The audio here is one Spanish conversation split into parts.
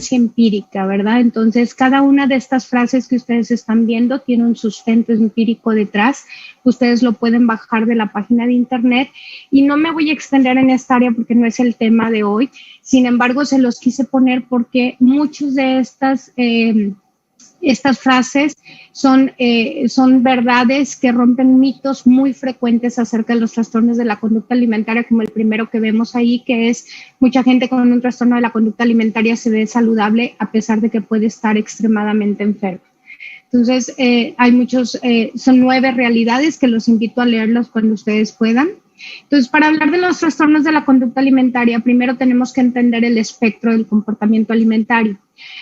evidencia empírica, ¿verdad? Entonces, cada una de estas frases que ustedes están viendo tiene un sustento empírico detrás. Ustedes lo pueden bajar de la página de internet y no me voy a extender en esta área porque no es el tema de hoy. Sin embargo, se los quise poner porque muchas de estas frases son verdades que rompen mitos muy frecuentes acerca de los trastornos de la conducta alimentaria, como el primero que vemos ahí, que es mucha gente con un trastorno de la conducta alimentaria se ve saludable a pesar de que puede estar extremadamente enfermo. Entonces, son 9 realidades que los invito a leerlos cuando ustedes puedan. Entonces, para hablar de los trastornos de la conducta alimentaria, primero tenemos que entender el espectro del comportamiento alimentario.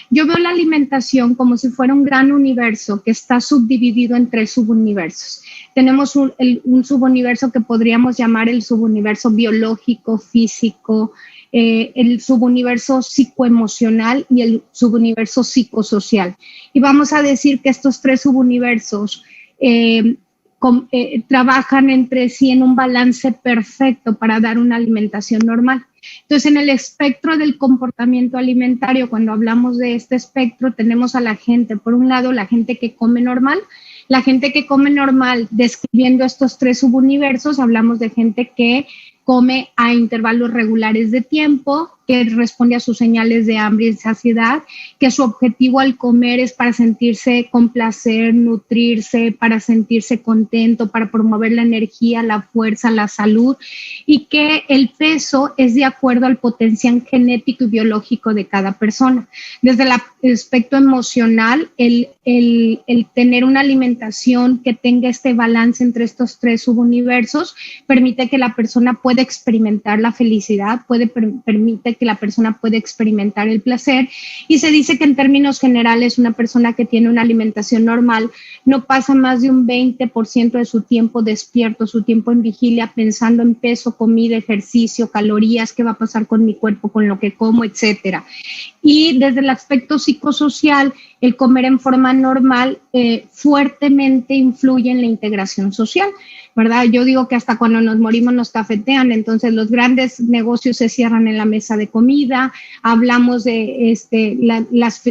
Yo veo la alimentación como si fuera un gran universo que está subdividido en 3 subuniversos. Tenemos un subuniverso que podríamos llamar el subuniverso biológico, físico, el subuniverso psicoemocional y el subuniverso psicosocial. Y vamos a decir que estos 3 subuniversos trabajan entre sí en un balance perfecto para dar una alimentación normal. Entonces, en el espectro del comportamiento alimentario, cuando hablamos de este espectro, tenemos a la gente, por un lado, la gente que come normal. La gente que come normal, describiendo estos 3 subuniversos, hablamos de gente que come a intervalos regulares de tiempo, que responde a sus señales de hambre y saciedad, que su objetivo al comer es para sentirse con placer, nutrirse, para sentirse contento, para promover la energía, la fuerza, la salud, y que el peso es de acuerdo al potencial genético y biológico de cada persona. Desde el aspecto emocional, el tener una alimentación que tenga este balance entre estos 3 subuniversos permite que la persona pueda experimentar la felicidad, permite que la persona puede experimentar el placer, y se dice que en términos generales una persona que tiene una alimentación normal no pasa más de un 20% de su tiempo despierto, su tiempo en vigilia, pensando en peso, comida, ejercicio, calorías, qué va a pasar con mi cuerpo, con lo que como, etcétera. Y desde el aspecto psicosocial, el comer en forma normal fuertemente influye en la integración social, ¿verdad? Yo digo que hasta cuando nos morimos nos cafetean, entonces los grandes negocios se cierran en la mesa de comida, hablamos de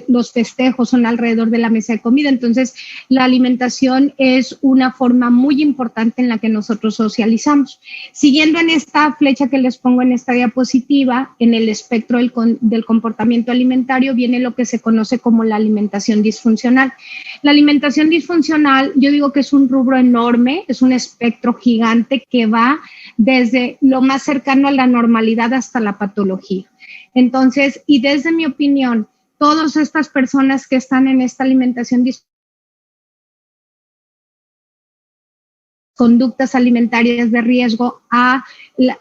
los festejos son alrededor de la mesa de comida, entonces la alimentación es una forma muy importante en la que nosotros socializamos. Siguiendo en esta flecha que les pongo en esta diapositiva, en el espectro del comportamiento alimentario viene lo que se conoce como la alimentación disfuncional. La alimentación disfuncional, yo digo que es un rubro enorme, es un espectro gigante que va desde lo más cercano a la normalidad hasta la patología. Entonces, y desde mi opinión, todas estas personas que están en esta alimentación disfuncional, conductas alimentarias de riesgo a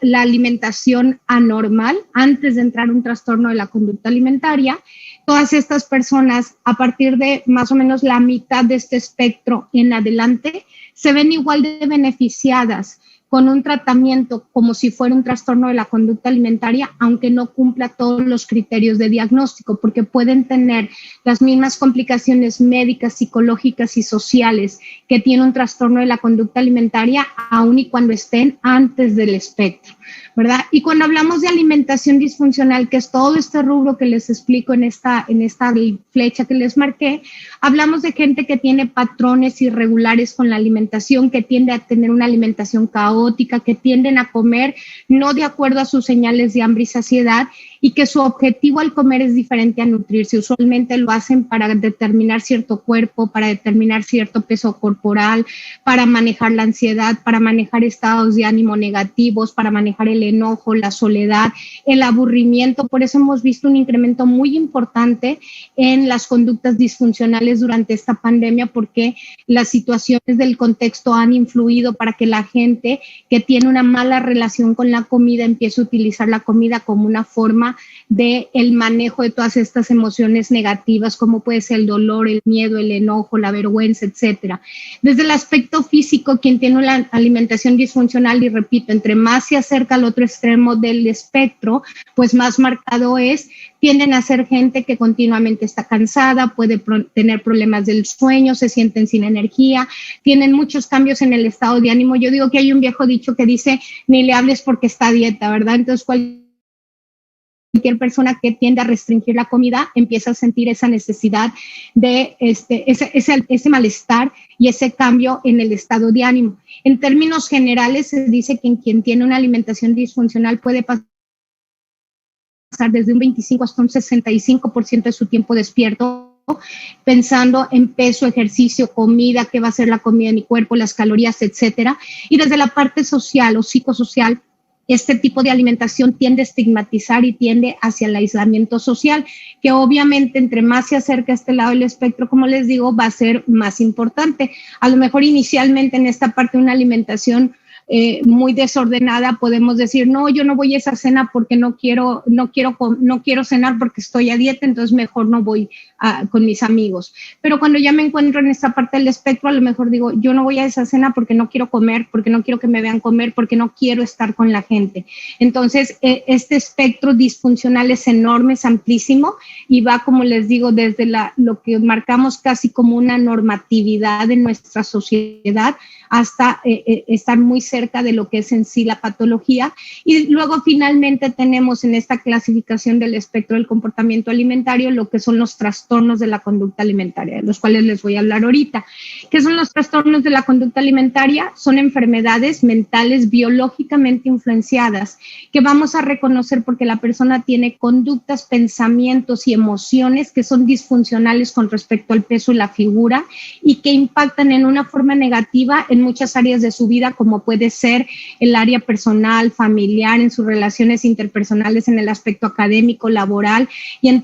la alimentación anormal antes de entrar a un trastorno de la conducta alimentaria. Todas estas personas, a partir de más o menos la mitad de este espectro en adelante, se ven igual de beneficiadas con un tratamiento como si fuera un trastorno de la conducta alimentaria, aunque no cumpla todos los criterios de diagnóstico, porque pueden tener las mismas complicaciones médicas, psicológicas y sociales que tiene un trastorno de la conducta alimentaria, aun y cuando estén antes del espectro, ¿verdad? Y cuando hablamos de alimentación disfuncional, que es todo este rubro que les explico en esta flecha que les marqué, hablamos de gente que tiene patrones irregulares con la alimentación, que tiende a tener una alimentación caótica, que tienden a comer no de acuerdo a sus señales de hambre y saciedad, y que su objetivo al comer es diferente a nutrirse. Usualmente lo hacen para determinar cierto cuerpo, para determinar cierto peso corporal, para manejar la ansiedad, para manejar estados de ánimo negativos, para manejar el enojo, la soledad, el aburrimiento. Por eso hemos visto un incremento muy importante en las conductas disfuncionales durante esta pandemia, porque las situaciones del contexto han influido para que la gente que tiene una mala relación con la comida empiece a utilizar la comida como una forma de el manejo de todas estas emociones negativas, como puede ser el dolor, el miedo, el enojo, la vergüenza, etcétera. Desde el aspecto físico, quien tiene una alimentación disfuncional, y repito, entre más se acerca al otro extremo del espectro, pues más marcado es, tienden a ser gente que continuamente está cansada, puede tener problemas del sueño, se sienten sin energía, tienen muchos cambios en el estado de ánimo. Yo digo que hay un viejo dicho que dice, ni le hables porque está a dieta, ¿verdad? Entonces, cualquier persona que tiende a restringir la comida empieza a sentir esa necesidad de ese malestar y ese cambio en el estado de ánimo. En términos generales, se dice que en quien tiene una alimentación disfuncional puede pasar desde un 25 hasta un 65% de su tiempo despierto, pensando en peso, ejercicio, comida, qué va a ser la comida de mi cuerpo, las calorías, etcétera. Y desde la parte social o psicosocial, este tipo de alimentación tiende a estigmatizar y tiende hacia el aislamiento social, que obviamente entre más se acerca a este lado del espectro, como les digo, va a ser más importante. A lo mejor inicialmente en esta parte de una alimentación muy desordenada, podemos decir, no, yo no voy a esa cena porque no quiero cenar porque estoy a dieta, entonces mejor no voy con mis amigos. Pero cuando ya me encuentro en esta parte del espectro, a lo mejor digo, yo no voy a esa cena porque no quiero comer, porque no quiero que me vean comer, porque no quiero estar con la gente. Entonces, este espectro disfuncional es enorme, es amplísimo y va, como les digo, desde lo que marcamos casi como una normatividad en nuestra sociedad hasta estar muy cerca de lo que es en sí la patología. Y luego finalmente tenemos en esta clasificación del espectro del comportamiento alimentario lo que son los trastornos de la conducta alimentaria, de los cuales les voy a hablar ahorita. ¿Qué son los trastornos de la conducta alimentaria? Son enfermedades mentales biológicamente influenciadas que vamos a reconocer porque la persona tiene conductas, pensamientos y emociones que son disfuncionales con respecto al peso y la figura y que impactan en una forma negativa en muchas áreas de su vida, como puede ser el área personal, familiar, en sus relaciones interpersonales, en el aspecto académico, laboral y en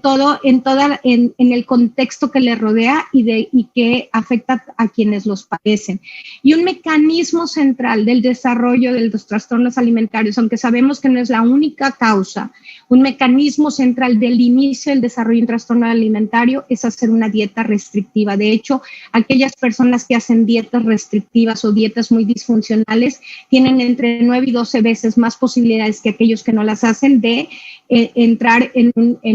el contexto que le rodea y que afecta a quienes los padecen. Y un mecanismo central del desarrollo de los trastornos alimentarios, aunque sabemos que no es la única causa, un mecanismo central del inicio del desarrollo de un trastorno alimentario es hacer una dieta restrictiva. De hecho, aquellas personas que hacen dietas restrictivas o dietas muy disfuncionales tienen entre 9 y 12 veces más posibilidades que aquellos que no las hacen de entrar en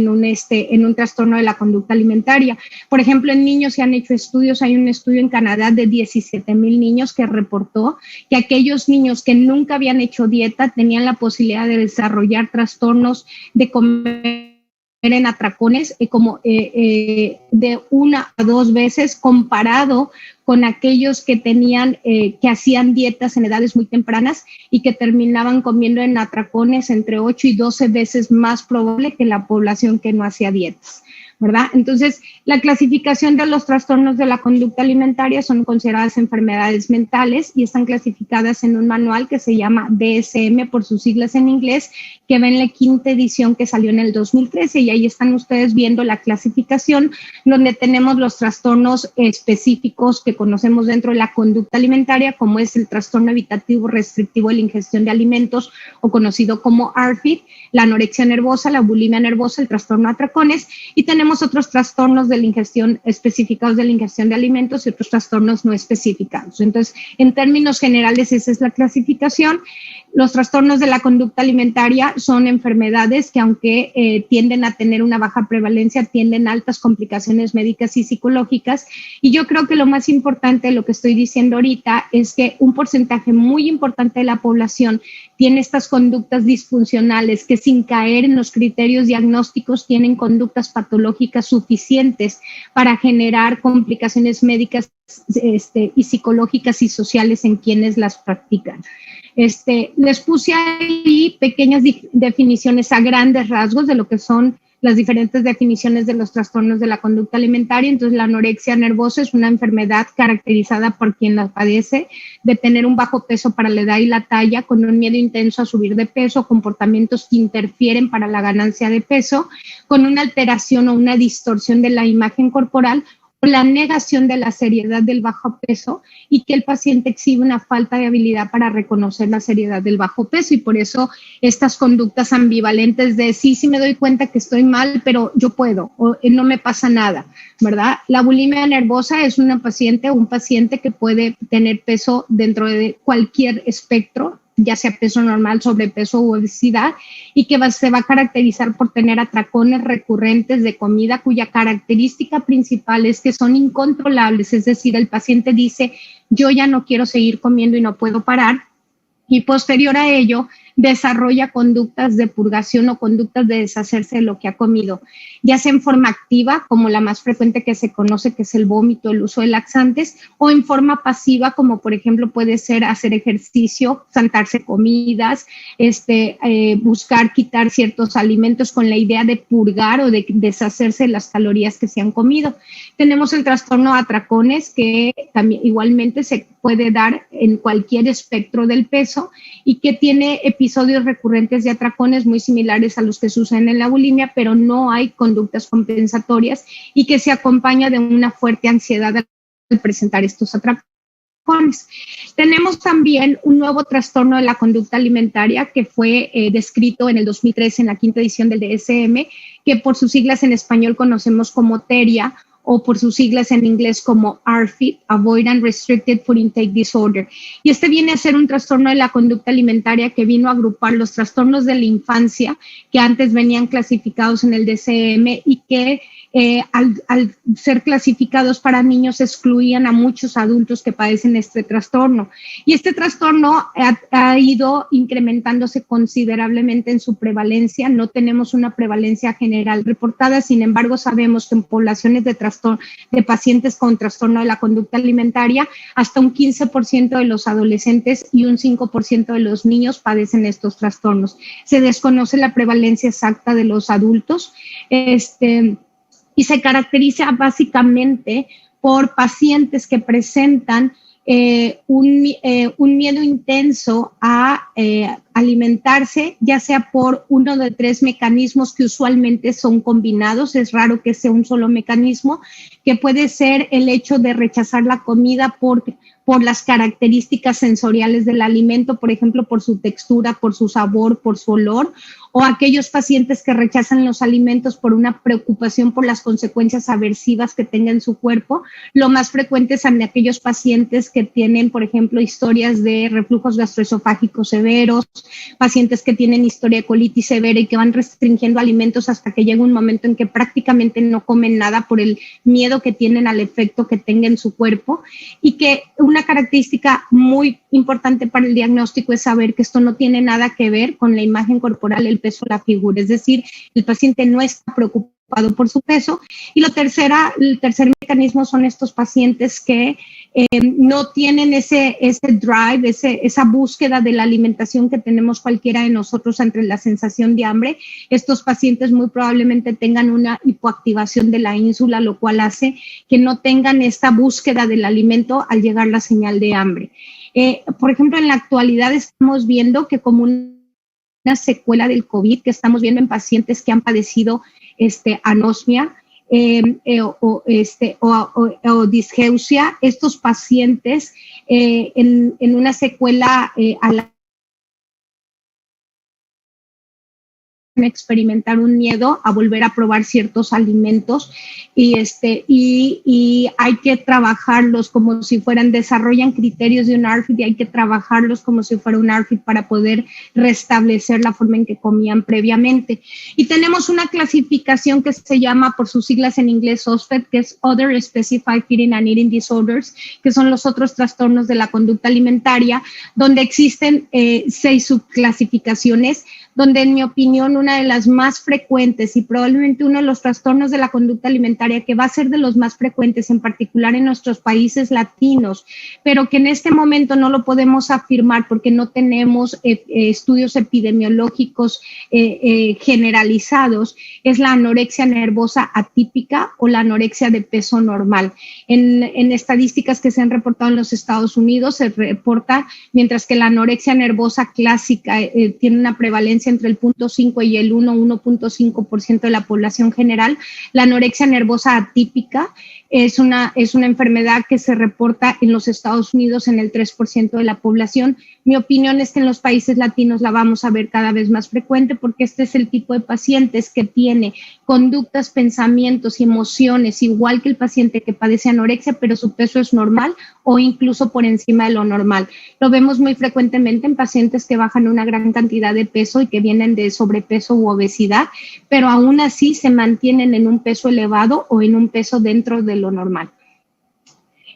un trastorno de la conducta alimentaria. Por ejemplo, en niños se han hecho estudios, hay un estudio en Canadá de 17,000 niños que reportó que aquellos niños que nunca habían hecho dieta tenían la posibilidad de desarrollar trastornos de comer en atracones de 1 a 2 veces comparado con aquellos que que hacían dietas en edades muy tempranas y que terminaban comiendo en atracones entre 8 y 12 veces más probable que la población que no hacía dietas, ¿verdad? Entonces, la clasificación de los trastornos de la conducta alimentaria son consideradas enfermedades mentales y están clasificadas en un manual que se llama DSM por sus siglas en inglés, que va en la 5ª edición que salió en el 2013 y ahí están ustedes viendo la clasificación donde tenemos los trastornos específicos que conocemos dentro de la conducta alimentaria, como es el trastorno evitativo restrictivo de la ingestión de alimentos o conocido como ARFID, la anorexia nervosa, la bulimia nervosa, el trastorno de atracones y tenemos otros trastornos de la ingestión especificados de la ingestión de alimentos y otros trastornos no especificados. Entonces, en términos generales, esa es la clasificación. Los trastornos de la conducta alimentaria son enfermedades que, aunque tienden a tener una baja prevalencia, tienden a altas complicaciones médicas y psicológicas. Y yo creo que lo más importante de lo que estoy diciendo ahorita es que un porcentaje muy importante de la población tiene estas conductas disfuncionales que, sin caer en los criterios diagnósticos, tienen conductas patológicas suficientes para generar complicaciones médicas y psicológicas y sociales en quienes las practican. Les puse ahí pequeñas definiciones a grandes rasgos de lo que son las diferentes definiciones de los trastornos de la conducta alimentaria. Entonces, la anorexia nervosa es una enfermedad caracterizada por quien la padece de tener un bajo peso para la edad y la talla, con un miedo intenso a subir de peso, comportamientos que interfieren para la ganancia de peso, con una alteración o una distorsión de la imagen corporal, la negación de la seriedad del bajo peso y que el paciente exhibe una falta de habilidad para reconocer la seriedad del bajo peso y por eso estas conductas ambivalentes de sí me doy cuenta que estoy mal, pero yo puedo o no me pasa nada, ¿verdad? La bulimia nervosa es un paciente que puede tener peso dentro de cualquier espectro, ya sea peso normal, sobrepeso u obesidad, y que se va a caracterizar por tener atracones recurrentes de comida cuya característica principal es que son incontrolables, es decir, el paciente dice, yo ya no quiero seguir comiendo y no puedo parar, y posterior a ello, desarrolla conductas de purgación o conductas de deshacerse de lo que ha comido, ya sea en forma activa, como la más frecuente que se conoce, que es el vómito, el uso de laxantes, o en forma pasiva, como por ejemplo puede ser hacer ejercicio, saltarse comidas, buscar quitar ciertos alimentos con la idea de purgar o de deshacerse de las calorías que se han comido. Tenemos el trastorno de atracones, que también igualmente se puede dar en cualquier espectro del peso y que tiene episodios recurrentes de atracones muy similares a los que suceden en la bulimia, pero no hay conductas compensatorias y que se acompaña de una fuerte ansiedad al presentar estos atracones. Tenemos también un nuevo trastorno de la conducta alimentaria que fue descrito en el 2013 en la 5ª edición del DSM, que por sus siglas en español conocemos como TERIA, o por sus siglas en inglés como ARFID, Avoidant Restricted Food Intake Disorder. Y viene a ser un trastorno de la conducta alimentaria que vino a agrupar los trastornos de la infancia que antes venían clasificados en el DSM y que al ser clasificados para niños excluían a muchos adultos que padecen este trastorno. Y este trastorno ha ido incrementándose considerablemente en su prevalencia. No tenemos una prevalencia general reportada, sin embargo sabemos que en poblaciones de pacientes con trastorno de la conducta alimentaria, hasta un 15% de los adolescentes y un 5% de los niños padecen estos trastornos. Se desconoce la prevalencia exacta de los adultos, y se caracteriza básicamente por pacientes que presentan un miedo intenso a alimentarse, ya sea por uno de 3 mecanismos que usualmente son combinados. Es raro que sea un solo mecanismo, que puede ser el hecho de rechazar la comida por las características sensoriales del alimento, por ejemplo, por su textura, por su sabor, por su olor, o aquellos pacientes que rechazan los alimentos por una preocupación por las consecuencias aversivas que tenga en su cuerpo. Lo más frecuente son aquellos pacientes que tienen, por ejemplo, historias de reflujos gastroesofágicos severos, pacientes que tienen historia de colitis severa y que van restringiendo alimentos hasta que llega un momento en que prácticamente no comen nada por el miedo que tienen al efecto que tenga en su cuerpo, y que una característica muy importante para el diagnóstico es saber que esto no tiene nada que ver con la imagen corporal, el peso, la figura, es decir, el paciente no está preocupado por su peso. Y el tercer mecanismo son estos pacientes que no tienen ese drive, esa búsqueda de la alimentación que tenemos cualquiera de nosotros ante la sensación de hambre. Estos pacientes muy probablemente tengan una hipoactivación de la ínsula, lo cual hace que no tengan esta búsqueda del alimento al llegar la señal de hambre. Por ejemplo, en la actualidad estamos viendo que como una secuela del COVID, que estamos viendo en pacientes que han padecido anosmia, o disgeusia, estos pacientes en una secuela a la experimentar un miedo a volver a probar ciertos alimentos y hay que trabajarlos como si fueran, desarrollan criterios de un ARFID y hay que trabajarlos como si fuera un ARFID para poder restablecer la forma en que comían previamente. Y tenemos una clasificación que se llama, por sus siglas en inglés, OSFED, que es Other Specified Feeding and Eating Disorders, que son los otros trastornos de la conducta alimentaria, donde existen 6 subclasificaciones, donde en mi opinión una de las más frecuentes y probablemente uno de los trastornos de la conducta alimentaria que va a ser de los más frecuentes, en particular en nuestros países latinos, pero que en este momento no lo podemos afirmar porque no tenemos estudios epidemiológicos generalizados, es la anorexia nervosa atípica o la anorexia de peso normal. En estadísticas que se han reportado en los Estados Unidos se reporta, mientras que la anorexia nervosa clásica tiene una prevalencia entre el 0.5 y el 1.5% de la población general, la anorexia nervosa atípica es una enfermedad que se reporta en los Estados Unidos en el 3% de la población. Mi opinión es que en los países latinos la vamos a ver cada vez más frecuente porque este es el tipo de pacientes que tiene conductas, pensamientos y emociones igual que el paciente que padece anorexia, pero su peso es normal o incluso por encima de lo normal. Lo vemos muy frecuentemente en pacientes que bajan una gran cantidad de peso y que vienen de sobrepeso u obesidad, pero aún así se mantienen en un peso elevado o en un peso dentro de lo normal.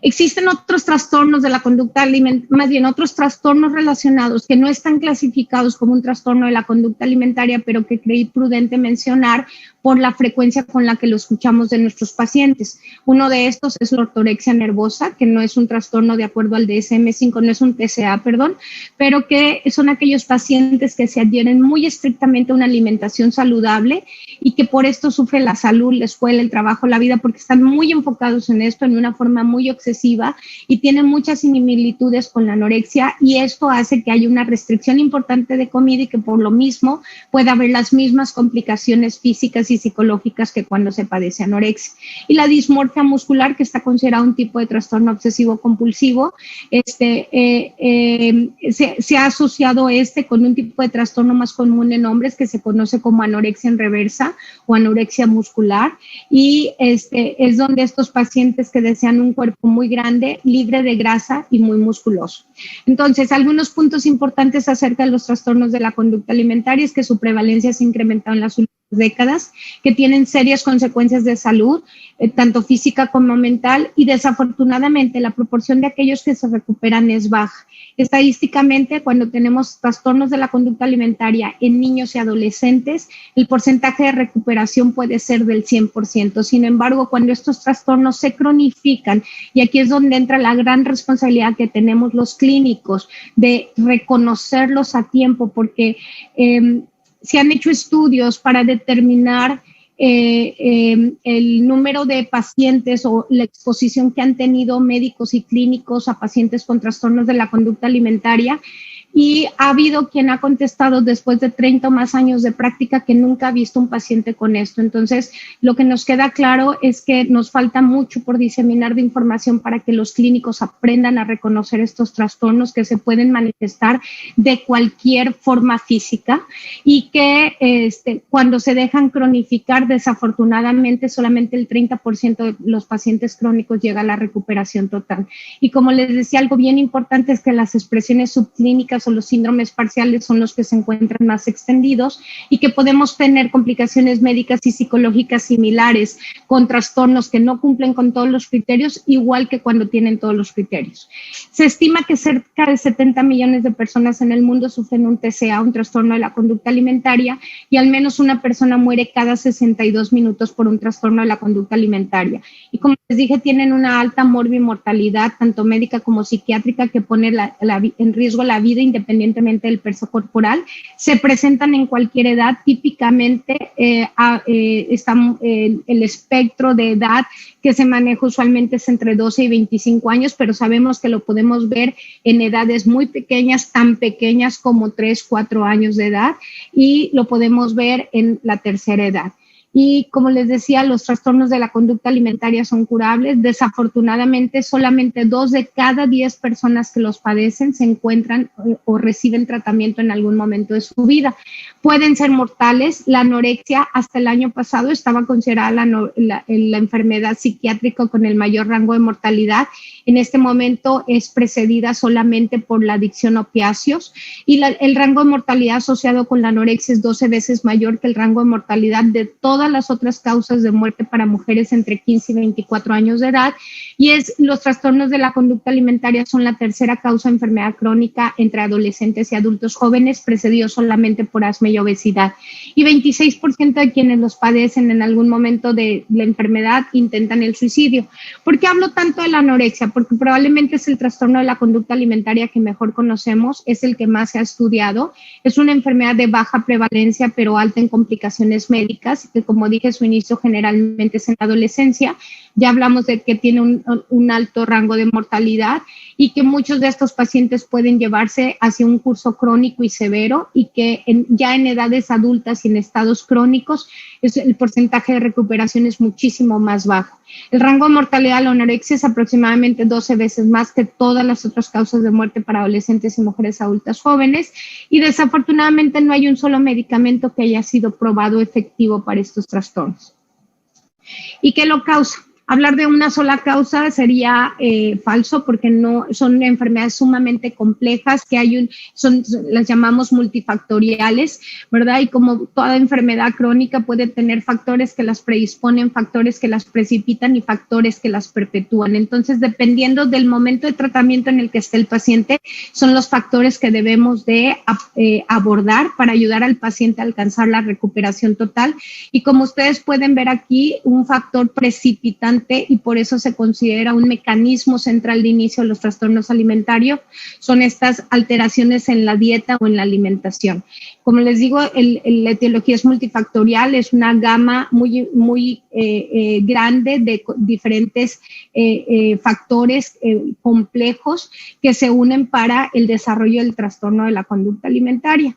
Existen otros trastornos de la conducta alimentaria, más bien otros trastornos relacionados que no están clasificados como un trastorno de la conducta alimentaria, pero que creí prudente mencionar por la frecuencia con la que lo escuchamos de nuestros pacientes. Uno de estos es la ortorexia nervosa, que no es un trastorno de acuerdo al DSM-5, no es un TCA, perdón, pero que son aquellos pacientes que se adhieren muy estrictamente a una alimentación saludable y que por esto sufren la salud, la escuela, el trabajo, la vida, porque están muy enfocados en esto en una forma muy obsesiva y tienen muchas similitudes con la anorexia, y esto hace que haya una restricción importante de comida y que por lo mismo pueda haber las mismas complicaciones físicas y psicológicas que cuando se padece anorexia. Y la dismorfia muscular, que está considerada un tipo de trastorno obsesivo compulsivo, se ha asociado con un tipo de trastorno más común en hombres que se conoce como anorexia en reversa o anorexia muscular, y es donde estos pacientes que desean un cuerpo muy grande, libre de grasa y muy musculoso. Entonces, algunos puntos importantes acerca de los trastornos de la conducta alimentaria es que su prevalencia se ha incrementado en las últimas décadas, que tienen serias consecuencias de salud, tanto física como mental, y desafortunadamente la proporción de aquellos que se recuperan es baja. Estadísticamente, cuando tenemos trastornos de la conducta alimentaria en niños y adolescentes, el porcentaje de recuperación puede ser del 100%. Sin embargo, cuando estos trastornos se cronifican, y aquí es donde entra la gran responsabilidad que tenemos los clínicos de reconocerlos a tiempo, porque se han hecho estudios para determinar el número de pacientes o la exposición que han tenido médicos y clínicos a pacientes con trastornos de la conducta alimentaria, y ha habido quien ha contestado después de 30 o más años de práctica que nunca ha visto un paciente con esto. Entonces, lo que nos queda claro es que nos falta mucho por diseminar de información para que los clínicos aprendan a reconocer estos trastornos que se pueden manifestar de cualquier forma física, y que cuando se dejan cronificar, desafortunadamente solamente el 30% de los pacientes crónicos llega a la recuperación total. Y como les decía, algo bien importante es que las expresiones subclínicas o los síndromes parciales son los que se encuentran más extendidos, y que podemos tener complicaciones médicas y psicológicas similares con trastornos que no cumplen con todos los criterios, igual que cuando tienen todos los criterios. Se estima que cerca de 70 millones de personas en el mundo sufren un TCA, un trastorno de la conducta alimentaria, y al menos una persona muere cada 62 minutos por un trastorno de la conducta alimentaria. Y como les dije, tienen una alta morbimortalidad, tanto médica como psiquiátrica, que pone en riesgo la vida independientemente del peso corporal. Se presentan en cualquier edad, típicamente está el espectro de edad que se maneja usualmente es entre 12 y 25 años, pero sabemos que lo podemos ver en edades muy pequeñas, tan pequeñas como 3, 4 años de edad, y lo podemos ver en la tercera edad. Y como les decía, los trastornos de la conducta alimentaria son curables. Desafortunadamente, solamente 2 de cada 10 personas que los padecen se encuentran o reciben tratamiento en algún momento de su vida. Pueden ser mortales. La anorexia hasta el año pasado estaba considerada la enfermedad psiquiátrica con el mayor rango de mortalidad. En este momento es precedida solamente por la adicción a opiáceos, y el rango de mortalidad asociado con la anorexia es 12 veces mayor que el rango de mortalidad de todas las otras causas de muerte para mujeres entre 15 y 24 años de edad, y los trastornos de la conducta alimentaria son la tercera causa de enfermedad crónica entre adolescentes y adultos jóvenes, precedido solamente por asma y obesidad. Y 26% de quienes los padecen en algún momento de la enfermedad intentan el suicidio. ¿Por qué hablo tanto de la anorexia? Porque probablemente es el trastorno de la conducta alimentaria que mejor conocemos, es el que más se ha estudiado. Es una enfermedad de baja prevalencia, pero alta en complicaciones médicas, que como dije, su inicio generalmente es en la adolescencia. Ya hablamos de que tiene un alto rango de mortalidad, y que muchos de estos pacientes pueden llevarse hacia un curso crónico y severo, y que ya en edades adultas y en estados crónicos el porcentaje de recuperación es muchísimo más bajo. El rango de mortalidad de la anorexia es aproximadamente 12 veces más que todas las otras causas de muerte para adolescentes y mujeres adultas jóvenes, y desafortunadamente no hay un solo medicamento que haya sido probado efectivo para estos trastornos. ¿Y qué lo causa? Hablar de una sola causa sería falso porque no son enfermedades sumamente complejas que las llamamos multifactoriales, ¿verdad? Y como toda enfermedad crónica puede tener factores que las predisponen, factores que las precipitan y factores que las perpetúan. Entonces, dependiendo del momento de tratamiento en el que esté el paciente, son los factores que debemos de abordar para ayudar al paciente a alcanzar la recuperación total. Y como ustedes pueden ver aquí, un factor precipitante y por eso se considera un mecanismo central de inicio de los trastornos alimentarios, son estas alteraciones en la dieta o en la alimentación. Como les digo, la etiología es multifactorial, es una gama muy grande de diferentes factores complejos que se unen para el desarrollo del trastorno de la conducta alimentaria.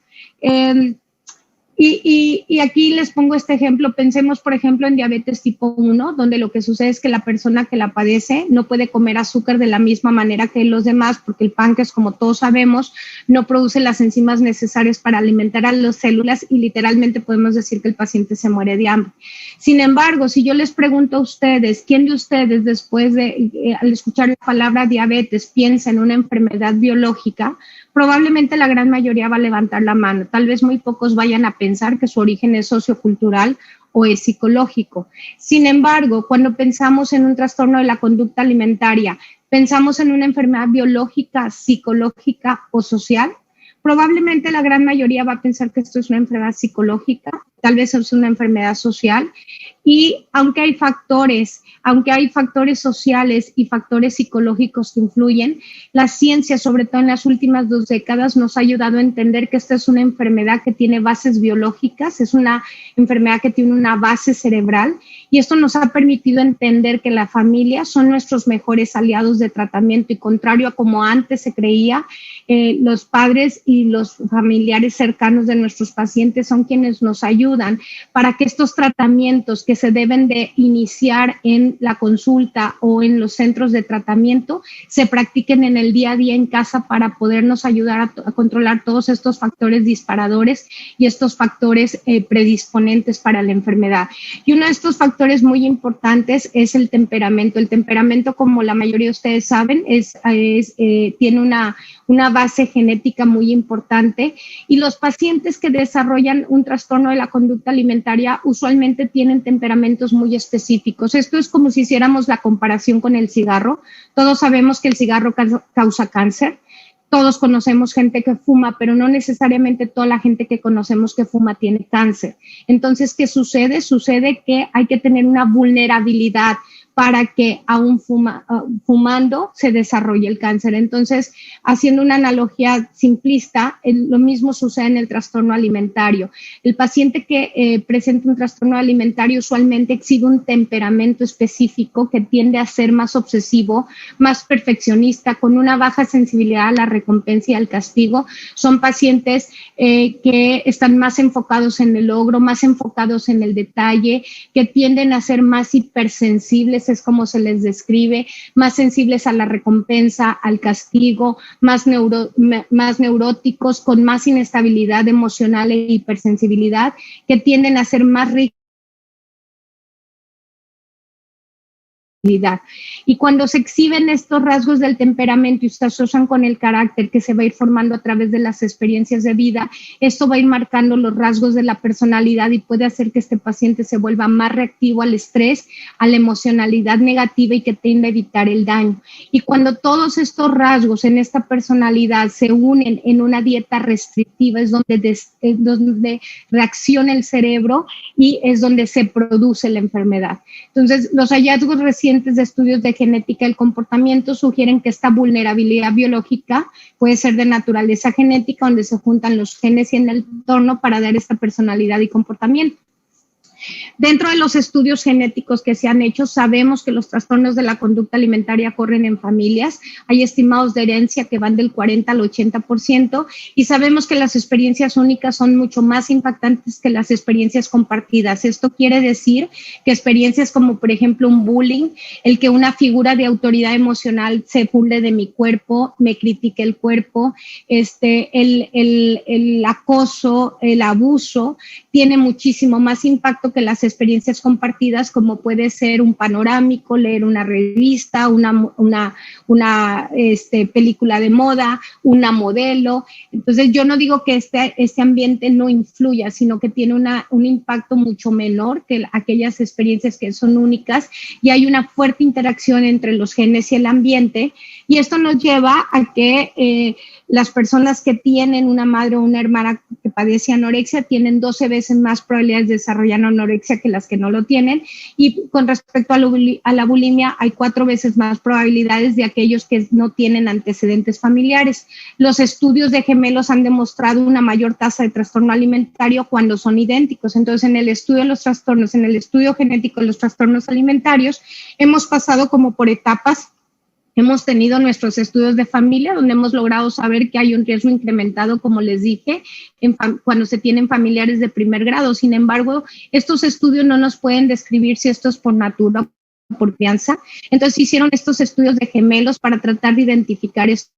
Y aquí les pongo este ejemplo. Pensemos, por ejemplo, en diabetes tipo 1, donde lo que sucede es que la persona que la padece no puede comer azúcar de la misma manera que los demás, porque el páncreas, como todos sabemos, no produce las enzimas necesarias para alimentar a las células y literalmente podemos decir que el paciente se muere de hambre. Sin embargo, si yo les pregunto a ustedes, ¿quién de ustedes después de, al escuchar la palabra diabetes, piensa en una enfermedad biológica? Probablemente la gran mayoría va a levantar la mano. Tal vez muy pocos vayan a pensar que su origen es sociocultural o es psicológico. Sin embargo, cuando pensamos en un trastorno de la conducta alimentaria, pensamos en una enfermedad biológica, psicológica o social. Probablemente la gran mayoría va a pensar que esto es una enfermedad psicológica, tal vez es una enfermedad social. Y aunque hay factores sociales y factores psicológicos que influyen, la ciencia, sobre todo en las últimas 2 décadas, nos ha ayudado a entender que esta es una enfermedad que tiene bases biológicas, es una enfermedad que tiene una base cerebral, y esto nos ha permitido entender que la familia son nuestros mejores aliados de tratamiento, y contrario a como antes se creía, los padres y los familiares cercanos de nuestros pacientes son quienes nos ayudan para que estos tratamientos que se deben de iniciar en la consulta o en los centros de tratamiento se practiquen en el día a día en casa para podernos ayudar a controlar todos estos factores disparadores y estos factores predisponentes para la enfermedad. Y uno de estos factores muy importantes es el temperamento. El temperamento, como la mayoría de ustedes saben, tiene una base genética muy importante, y los pacientes que desarrollan un trastorno de la conducta alimentaria usualmente tienen temperamentos muy específicos. Esto es como si hiciéramos la comparación con el cigarro. Todos sabemos que el cigarro causa cáncer. Todos conocemos gente que fuma, pero no necesariamente toda la gente que conocemos que fuma tiene cáncer. Entonces, ¿qué sucede? Sucede que hay que tener una vulnerabilidad para que aún fumando se desarrolle el cáncer. Entonces, haciendo una analogía simplista, lo mismo sucede en el trastorno alimentario. El paciente que presenta un trastorno alimentario usualmente exhibe un temperamento específico que tiende a ser más obsesivo, más perfeccionista, con una baja sensibilidad a la recompensa y al castigo. Son pacientes que están más enfocados en el logro, más enfocados en el detalle, que tienden a ser más hipersensibles, es como se les describe, más sensibles a la recompensa, al castigo, más neuróticos, con más inestabilidad emocional e hipersensibilidad, que tienden a ser más ricos. Y cuando se exhiben estos rasgos del temperamento y se asocian con el carácter que se va a ir formando a través de las experiencias de vida, esto va a ir marcando los rasgos de la personalidad y puede hacer que este paciente se vuelva más reactivo al estrés, a la emocionalidad negativa y que tiende a evitar el daño. Y cuando todos estos rasgos en esta personalidad se unen en una dieta restrictiva, es donde reacciona el cerebro y es donde se produce la enfermedad. Entonces, los hallazgos recientes de estudios de genética del comportamiento sugieren que esta vulnerabilidad biológica puede ser de naturaleza genética, donde se juntan los genes y en el entorno para dar esta personalidad y comportamiento. Dentro de los estudios genéticos que se han hecho, sabemos que los trastornos de la conducta alimentaria corren en familias. Hay estimados de herencia que van del 40 al 80% y sabemos que las experiencias únicas son mucho más impactantes que las experiencias compartidas. Esto quiere decir que experiencias como, por ejemplo, un bullying, el que una figura de autoridad emocional se burle de mi cuerpo, me critique el cuerpo, el acoso, el abuso, tiene muchísimo más impacto que las experiencias compartidas, como puede ser un panorámico, leer una revista, una película de moda, una modelo. Entonces, yo no digo que este ambiente no influya, sino que tiene un impacto mucho menor que aquellas experiencias que son únicas, y hay una fuerte interacción entre los genes y el ambiente, y esto nos lleva a que las personas que tienen una madre o una hermana que padece anorexia tienen 12 veces más probabilidades de desarrollar anorexia que las que no lo tienen, y con respecto a la bulimia hay 4 veces más probabilidades de aquellos que no tienen antecedentes familiares. Los estudios de gemelos han demostrado una mayor tasa de trastorno alimentario cuando son idénticos. Entonces, en el estudio de los trastornos, en el estudio genético de los trastornos alimentarios, hemos pasado como por etapas. Hemos tenido nuestros estudios de familia donde hemos logrado saber que hay un riesgo incrementado, como les dije, cuando se tienen familiares de primer grado. Sin embargo, estos estudios no nos pueden describir si esto es por natura o por crianza. Entonces, hicieron estos estudios de gemelos para tratar de identificar estos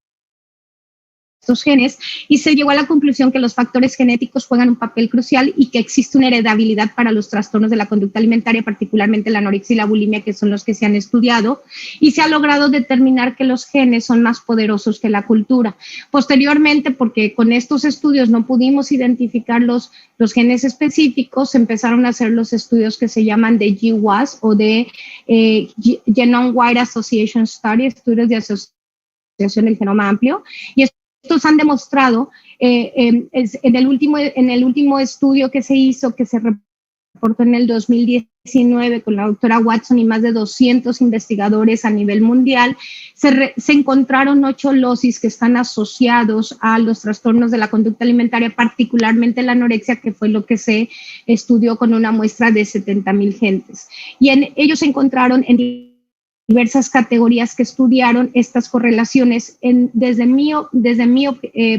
genes, y se llegó a la conclusión que los factores genéticos juegan un papel crucial y que existe una heredabilidad para los trastornos de la conducta alimentaria, particularmente la anorexia y la bulimia, que son los que se han estudiado, y se ha logrado determinar que los genes son más poderosos que la cultura. Posteriormente, porque con estos estudios no pudimos identificar los genes específicos, empezaron a hacer los estudios que se llaman de GWAS o de Genome-Wide Association Study, estudios de asociación del genoma amplio, y estos han demostrado, en el último estudio que se hizo, que se reportó en el 2019 con la doctora Watson y más de 200 investigadores a nivel mundial, se encontraron 8 losis que están asociados a los trastornos de la conducta alimentaria, particularmente la anorexia, que fue lo que se estudió con una muestra de 70,000 gentes. Y ellos encontraron en diversas categorías que estudiaron estas correlaciones. Desde mi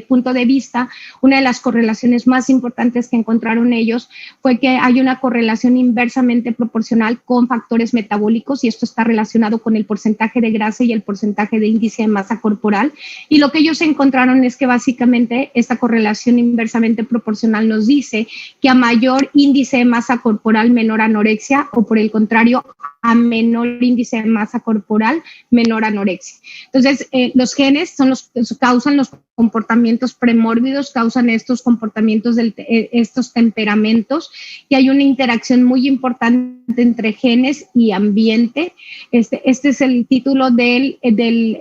punto de vista, una de las correlaciones más importantes que encontraron ellos fue que hay una correlación inversamente proporcional con factores metabólicos, y esto está relacionado con el porcentaje de grasa y el porcentaje de índice de masa corporal. Y lo que ellos encontraron es que básicamente esta correlación inversamente proporcional nos dice que a mayor índice de masa corporal, menor anorexia, o por el contrario, a menor índice de masa corporal, menor anorexia. Entonces, los genes son los que causan los comportamientos premórbidos, causan estos comportamientos, estos temperamentos, y hay una interacción muy importante entre genes y ambiente. Este es el título del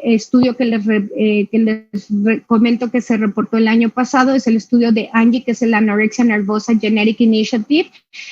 estudio que les comento que se reportó el año pasado, es el estudio de ANGI, que es el Anorexia Nervosa Genetic Initiative.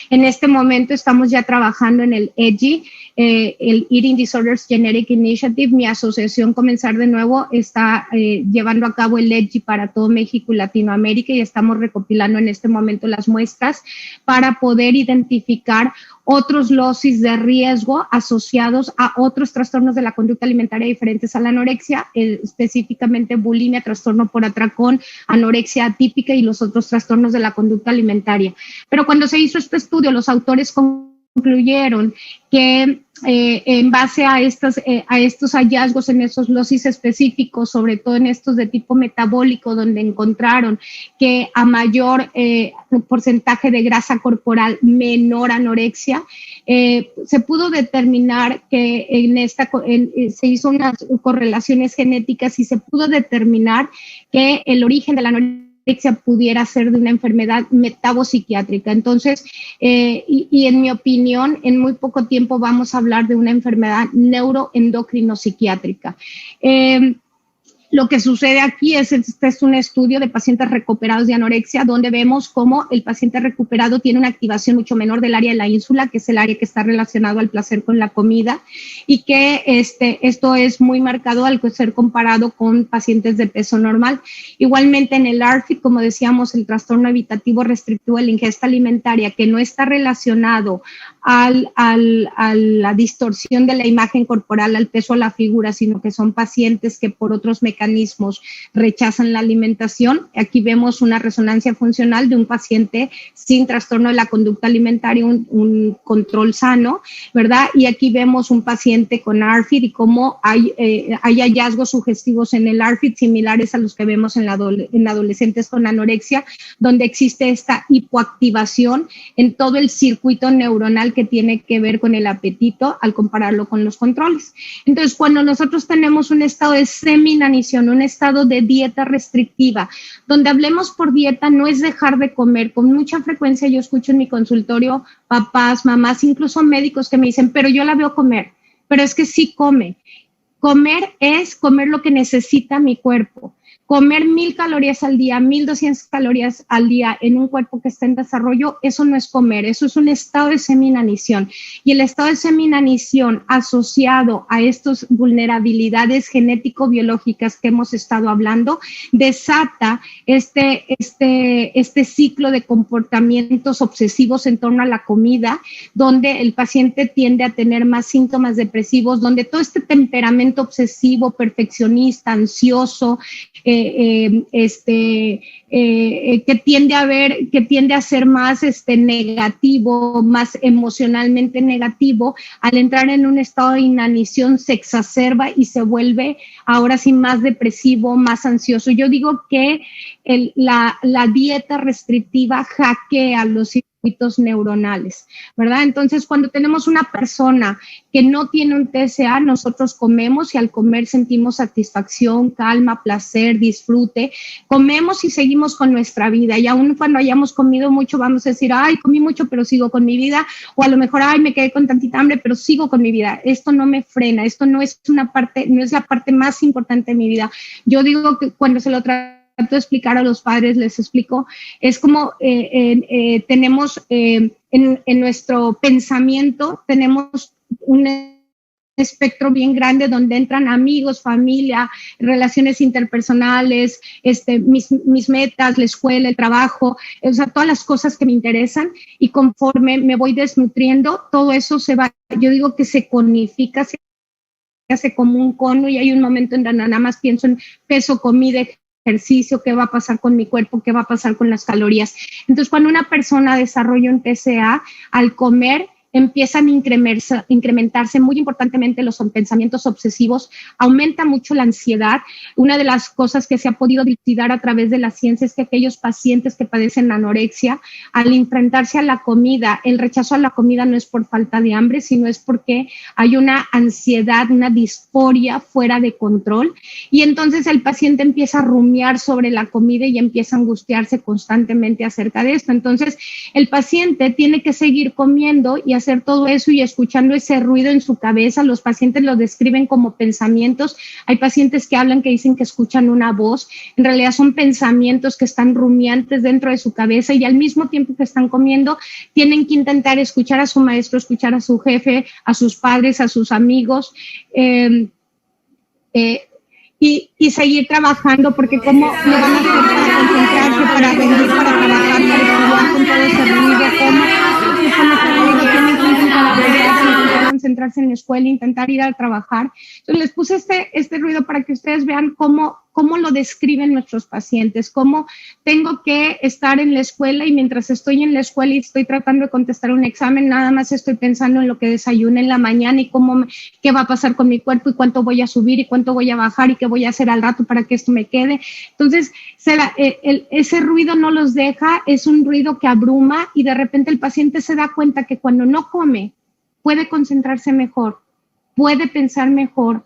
En este momento estamos ya trabajando en el EGI, el Eating Disorders Genetic Initiative. Mi asociación Comenzar de Nuevo está llevando a cabo el EGI para todo México y Latinoamérica, y estamos recopilando en este momento las muestras para poder identificar otros losis de riesgo asociados a otros trastornos de la conducta alimentaria diferentes a la anorexia, específicamente bulimia, trastorno por atracón, anorexia atípica y los otros trastornos de la conducta alimentaria. Pero cuando se hizo este estudio, los autores concluyeron que en base a estos hallazgos en esos losis específicos, sobre todo en estos de tipo metabólico, donde encontraron que a mayor porcentaje de grasa corporal, menor anorexia, se pudo determinar que se hizo unas correlaciones genéticas y se pudo determinar que el origen de la anorexia pudiera ser de una enfermedad metabopsiquiátrica. Entonces, y en mi opinión, en muy poco tiempo vamos a hablar de una enfermedad neuroendocrino-psiquiátrica. Lo que sucede aquí es un estudio de pacientes recuperados de anorexia, donde vemos cómo el paciente recuperado tiene una activación mucho menor del área de la ínsula, que es el área que está relacionado al placer con la comida, y que esto es muy marcado al ser comparado con pacientes de peso normal. Igualmente en el ARFID, como decíamos, el trastorno evitativo restrictivo de la ingesta alimentaria, que no está relacionado a la distorsión de la imagen corporal, al peso, a la figura, sino que son pacientes que por otros mecanismos rechazan la alimentación. Aquí vemos una resonancia funcional de un paciente sin trastorno de la conducta alimentaria, un control sano, ¿verdad? Y aquí vemos un paciente con ARFID y cómo hay hallazgos sugestivos en el ARFID similares a los que vemos en adolescentes con anorexia, donde existe esta hipoactivación en todo el circuito neuronal que tiene que ver con el apetito al compararlo con los controles. Entonces, cuando nosotros tenemos un estado de seminanición, un estado de dieta restrictiva, donde hablemos por dieta no es dejar de comer. Con mucha frecuencia yo escucho en mi consultorio papás, mamás, incluso médicos que me dicen, pero yo la veo comer, pero es que sí come. Comer es comer lo que necesita mi cuerpo. Comer 1000 calorías al día, 1200 calorías al día en un cuerpo que está en desarrollo, eso no es comer, eso es un estado de seminanición. Y el estado de seminanición asociado a estas vulnerabilidades genético-biológicas que hemos estado hablando, desata este ciclo de comportamientos obsesivos en torno a la comida, donde el paciente tiende a tener más síntomas depresivos, donde todo este temperamento obsesivo, perfeccionista, ansioso, que tiende a ser más negativo, más emocionalmente negativo, al entrar en un estado de inanición se exacerba y se vuelve ahora sí más depresivo, más ansioso. Yo digo que la dieta restrictiva hackea los circuitos neuronales, ¿verdad? Entonces, cuando tenemos una persona que no tiene un TSA, nosotros comemos y al comer sentimos satisfacción, calma, placer, disfrute. Comemos y seguimos con nuestra vida y aún cuando hayamos comido mucho vamos a decir, ay, comí mucho, pero sigo con mi vida, o a lo mejor, ay, me quedé con tantita hambre, pero sigo con mi vida. Esto no me frena, esto no es la parte más importante de mi vida. Yo digo que cuando se lo trato de explicar a los padres, les explico, es como tenemos en nuestro pensamiento, tenemos un espectro bien grande donde entran amigos, familia, relaciones interpersonales, mis metas, la escuela, el trabajo, o sea, todas las cosas que me interesan, y conforme me voy desnutriendo, todo eso se va, yo digo que se conifica, se hace como un cono, y hay un momento en donde nada más pienso en peso, comida, ejercicio, qué va a pasar con mi cuerpo, qué va a pasar con las calorías. Entonces, cuando una persona desarrolla un TCA, al comer empiezan a incrementarse muy importantemente los pensamientos obsesivos, aumenta mucho la ansiedad. Una de las cosas que se ha podido dilucidar a través de la ciencia es que aquellos pacientes que padecen anorexia, al enfrentarse a la comida, el rechazo a la comida no es por falta de hambre, sino es porque hay una ansiedad, una disforia fuera de control, y entonces el paciente empieza a rumiar sobre la comida y empieza a angustiarse constantemente acerca de esto. Entonces, el paciente tiene que seguir comiendo y hacer todo eso y escuchando ese ruido en su cabeza. Los pacientes lo describen como pensamientos. Hay pacientes que hablan, que dicen que escuchan una voz. En realidad son pensamientos que están rumiantes dentro de su cabeza, y al mismo tiempo que están comiendo tienen que intentar escuchar a su maestro, escuchar a su jefe, a sus padres, a sus amigos, y seguir trabajando, porque cómo le van a hacer para concentrarse, para rendir, para trabajar, para estudiar con todo ese ruido, cómo tienen que intentar concentrarse en la escuela, intentar ir a trabajar. Entonces les puse este ruido para que ustedes vean cómo lo describen nuestros pacientes, cómo tengo que estar en la escuela y mientras estoy en la escuela y estoy tratando de contestar un examen, nada más estoy pensando en lo que desayuné en la mañana y qué va a pasar con mi cuerpo y cuánto voy a subir y cuánto voy a bajar y qué voy a hacer al rato para que esto me quede. Entonces, ese ruido no los deja, es un ruido que abruma, y de repente el paciente se da cuenta que cuando no come puede concentrarse mejor, puede pensar mejor.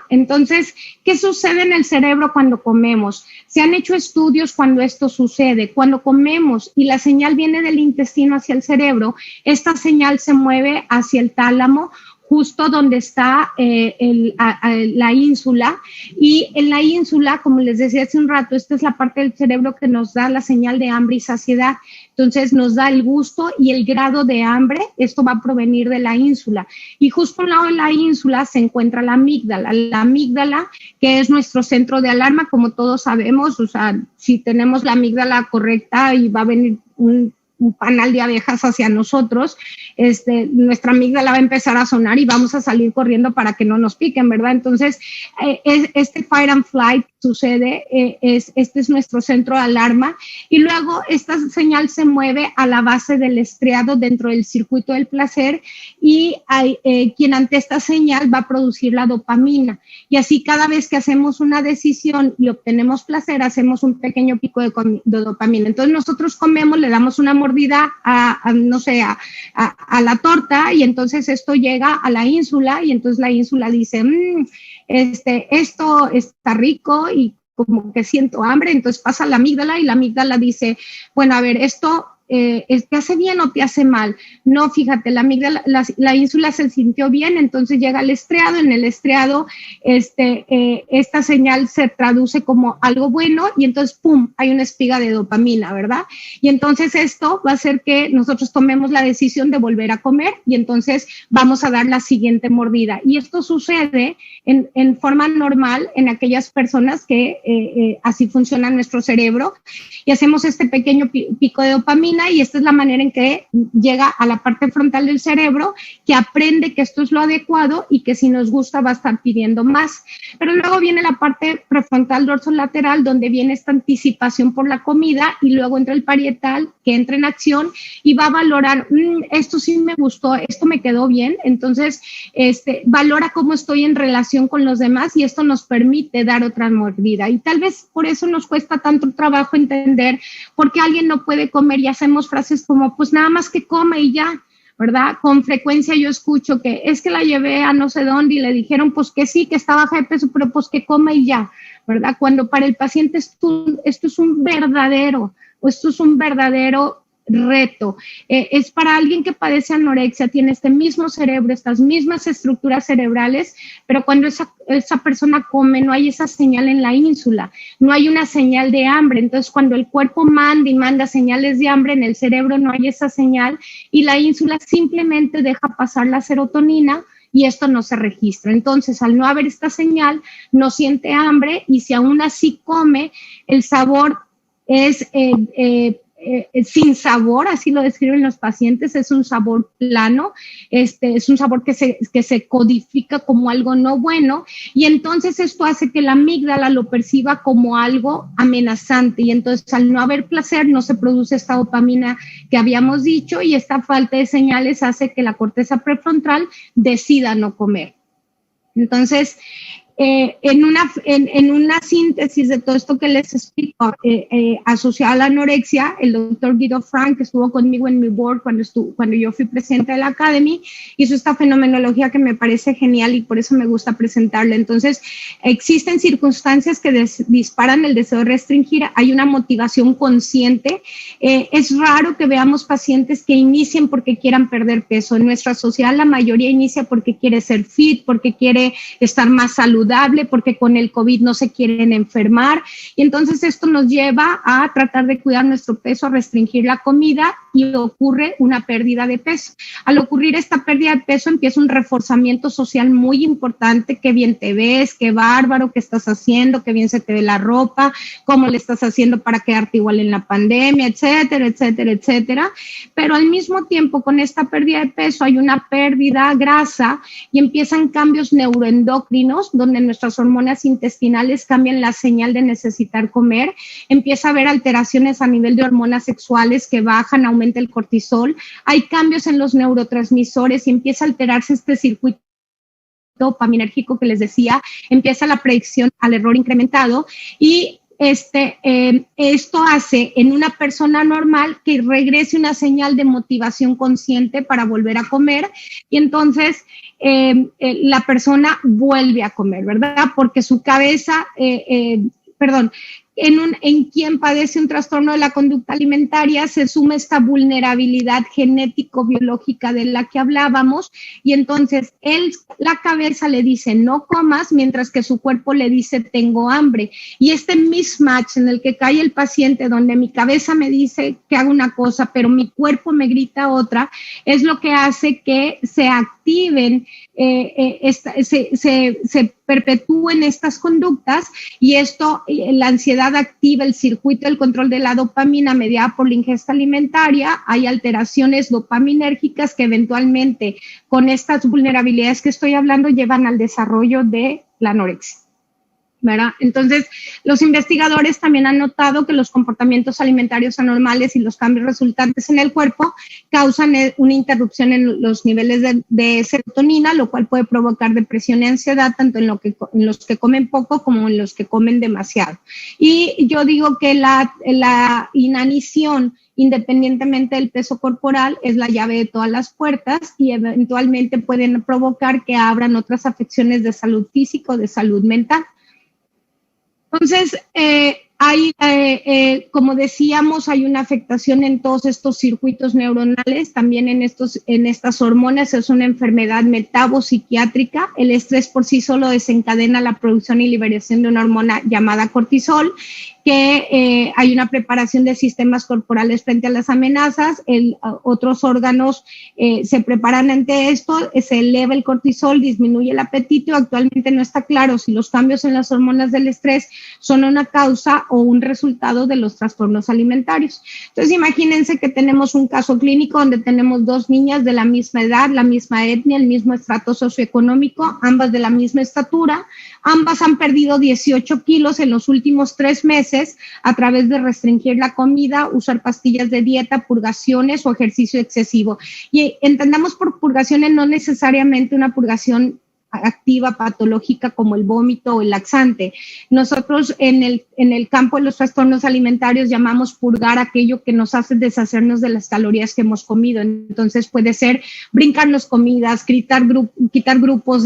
Entonces, ¿qué sucede en el cerebro cuando comemos? Se han hecho estudios cuando esto sucede. Cuando comemos y la señal viene del intestino hacia el cerebro, esta señal se mueve hacia el tálamo, justo donde está la ínsula, y en la ínsula, como les decía hace un rato, esta es la parte del cerebro que nos da la señal de hambre y saciedad. Entonces nos da el gusto y el grado de hambre, esto va a provenir de la ínsula. Y justo al lado de la ínsula se encuentra la amígdala, que es nuestro centro de alarma, como todos sabemos. O sea, si tenemos la amígdala correcta y va a venir un panal de abejas hacia nosotros, nuestra amígdala va a empezar a sonar y vamos a salir corriendo para que no nos piquen, ¿verdad? Entonces, este fight and flight sucede, este es nuestro centro de alarma, y luego esta señal se mueve a la base del estriado dentro del circuito del placer, y quien ante esta señal va a producir la dopamina, y así cada vez que hacemos una decisión y obtenemos placer, hacemos un pequeño pico de dopamina. Entonces nosotros comemos, le damos una mordida a la torta, y entonces esto llega a la ínsula, y entonces la ínsula dice, esto está rico y como que siento hambre, entonces pasa a la amígdala, y la amígdala dice, bueno, a ver, esto ¿te hace bien o te hace mal? No, fíjate, la amígdala, la ínsula se sintió bien, entonces llega al estriado, en el estriado esta señal se traduce como algo bueno, y entonces ¡pum!, hay una espiga de dopamina, ¿verdad? Y entonces esto va a hacer que nosotros tomemos la decisión de volver a comer, y entonces vamos a dar la siguiente mordida. Y esto sucede en forma normal en aquellas personas que así funciona nuestro cerebro, y hacemos este pequeño pico de dopamina, y esta es la manera en que llega a la parte frontal del cerebro, que aprende que esto es lo adecuado y que si nos gusta va a estar pidiendo más. Pero luego viene la parte prefrontal dorsolateral, donde viene esta anticipación por la comida, y luego entra el parietal, que entra en acción y va a valorar, esto sí me gustó, esto me quedó bien, entonces valora cómo estoy en relación con los demás, y esto nos permite dar otra mordida. Y tal vez por eso nos cuesta tanto trabajo entender por qué alguien no puede comer, y hacemos frases como, pues nada más que come y ya, ¿verdad? Con frecuencia yo escucho que es que la llevé a no sé dónde y le dijeron pues que sí, que está baja de peso, pero pues que come y ya, ¿verdad? Cuando para el paciente esto es un verdadero reto. Es para alguien que padece anorexia, tiene este mismo cerebro, estas mismas estructuras cerebrales, pero cuando esa persona come, no hay esa señal en la ínsula, no hay una señal de hambre. Entonces, cuando el cuerpo manda y manda señales de hambre, en el cerebro no hay esa señal, y la ínsula simplemente deja pasar la serotonina, y esto no se registra. Entonces, al no haber esta señal, no siente hambre, y si aún así come, el sabor es sin sabor, así lo describen los pacientes, es un sabor plano, es un sabor que se codifica como algo no bueno, y entonces esto hace que la amígdala lo perciba como algo amenazante, y entonces al no haber placer no se produce esta dopamina que habíamos dicho, y esta falta de señales hace que la corteza prefrontal decida no comer. Entonces, en una síntesis de todo esto que les explico, asociado a la anorexia, el doctor Guido Frank, que estuvo conmigo en mi board cuando yo fui presidenta de la Academy, hizo esta fenomenología que me parece genial, y por eso me gusta presentarla. Entonces, existen circunstancias que disparan el deseo de restringir, hay una motivación consciente. Es raro que veamos pacientes que inicien porque quieran perder peso. En nuestra sociedad la mayoría inicia porque quiere ser fit, porque quiere estar más saludable, porque con el COVID no se quieren enfermar, y entonces esto nos lleva a tratar de cuidar nuestro peso, a restringir la comida, y ocurre una pérdida de peso. Al ocurrir esta pérdida de peso empieza un reforzamiento social muy importante: qué bien te ves, qué bárbaro, qué estás haciendo, qué bien se te ve la ropa, cómo le estás haciendo para quedarte igual en la pandemia, etcétera, etcétera, etcétera. Pero al mismo tiempo, con esta pérdida de peso hay una pérdida grasa, y empiezan cambios neuroendocrinos, donde nuestras hormonas intestinales cambian la señal de necesitar comer, empieza a haber alteraciones a nivel de hormonas sexuales que bajan, aumenta el cortisol, hay cambios en los neurotransmisores, y empieza a alterarse este circuito dopaminérgico que les decía, empieza la predicción al error incrementado, y esto hace en una persona normal que regrese una señal de motivación consciente para volver a comer, y entonces la persona vuelve a comer, ¿verdad? Porque su cabeza, en quien padece un trastorno de la conducta alimentaria se suma esta vulnerabilidad genético-biológica de la que hablábamos, y entonces la cabeza le dice no comas, mientras que su cuerpo le dice tengo hambre, y este mismatch en el que cae el paciente, donde mi cabeza me dice que haga una cosa pero mi cuerpo me grita otra, es lo que hace que se activen, se perpetúen estas conductas, y esto, la ansiedad obesidad activa el circuito del control de la dopamina mediada por la ingesta alimentaria, hay alteraciones dopaminérgicas que eventualmente con estas vulnerabilidades que estoy hablando llevan al desarrollo de la anorexia, ¿verdad? Entonces, los investigadores también han notado que los comportamientos alimentarios anormales y los cambios resultantes en el cuerpo causan una interrupción en los niveles de serotonina, lo cual puede provocar depresión y ansiedad, tanto en los que comen poco como en los que comen demasiado. Y yo digo que la inanición, independientemente del peso corporal, es la llave de todas las puertas y eventualmente pueden provocar que abran otras afecciones de salud física o de salud mental. Entonces, como decíamos, hay una afectación en todos estos circuitos neuronales, también en estas hormonas. Es una enfermedad metabopsiquiátrica. El estrés por sí solo desencadena la producción y liberación de una hormona llamada cortisol, que hay una preparación de sistemas corporales frente a las amenazas. Otros órganos se preparan ante esto, se eleva el cortisol, disminuye el apetito. Actualmente no está claro si los cambios en las hormonas del estrés son una causa o un resultado de los trastornos alimentarios. Entonces, imagínense que tenemos un caso clínico donde tenemos dos niñas de la misma edad, la misma etnia, el mismo estrato socioeconómico, ambas de la misma estatura. Ambas han perdido 18 kilos en los últimos 3 meses a través de restringir la comida, usar pastillas de dieta, purgaciones o ejercicio excesivo. Y entendamos por purgaciones no necesariamente una purgación activa patológica como el vómito o el laxante. Nosotros en el campo de los trastornos alimentarios llamamos purgar aquello que nos hace deshacernos de las calorías que hemos comido. Entonces puede ser brincarnos comidas, quitar grupos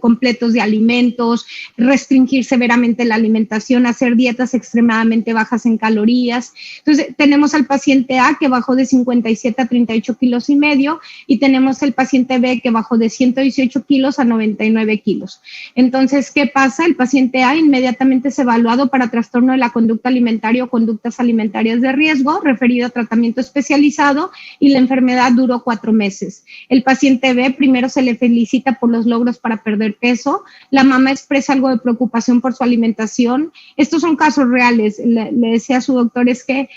completos de alimentos, restringir severamente la alimentación, hacer dietas extremadamente bajas en calorías. Entonces tenemos al paciente A que bajó de 57 a 38 kilos y medio y tenemos el paciente B que bajó de 118 kilos a 99 kilos. Entonces, ¿qué pasa? El paciente A inmediatamente es evaluado para trastorno de la conducta alimentaria o conductas alimentarias de riesgo, referido a tratamiento especializado, y la enfermedad duró 4 meses. El paciente B primero se le felicita por los logros para perder peso. La mamá expresa algo de preocupación por su alimentación. Estos son casos reales. Le decía a su doctor, es que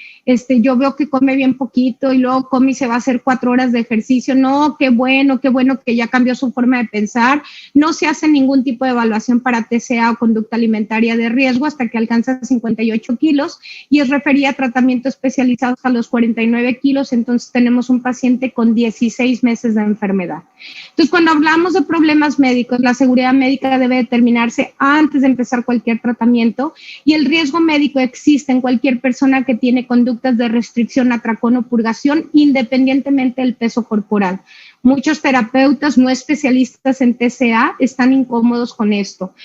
yo veo que come bien poquito y luego come y se va a hacer 4 horas de ejercicio. No, qué bueno que ya cambió su forma de pensar. No se hace ningún tipo de evaluación para TCA o conducta alimentaria de riesgo hasta que alcanza 58 kilos y es referida a tratamiento especializado a los 49 kilos. Entonces tenemos un paciente con 16 meses de enfermedad. Entonces, cuando hablamos de problemas médicos, la seguridad médica debe determinarse antes de empezar cualquier tratamiento y el riesgo médico existe en cualquier persona que tiene conductas de restricción, atracón o purgación, independientemente del peso corporal. Muchos terapeutas no especialistas en TCA están incómodos con esto.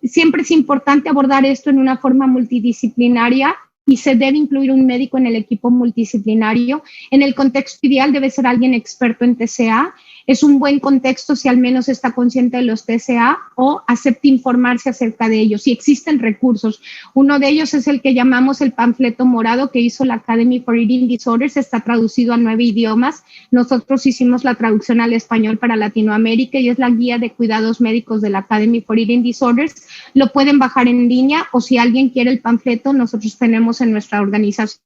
Siempre es importante abordar esto en una forma multidisciplinaria y se debe incluir un médico en el equipo multidisciplinario. En el contexto ideal debe ser alguien experto en TCA. Es un buen contexto si al menos está consciente de los TCA o acepta informarse acerca de ellos. Y existen recursos. Uno de ellos es el que llamamos el panfleto morado que hizo la Academy for Eating Disorders. Está traducido a 9 idiomas. Nosotros hicimos la traducción al español para Latinoamérica y es la guía de cuidados médicos de la Academy for Eating Disorders. Lo pueden bajar en línea o si alguien quiere el panfleto, nosotros tenemos en nuestra organización,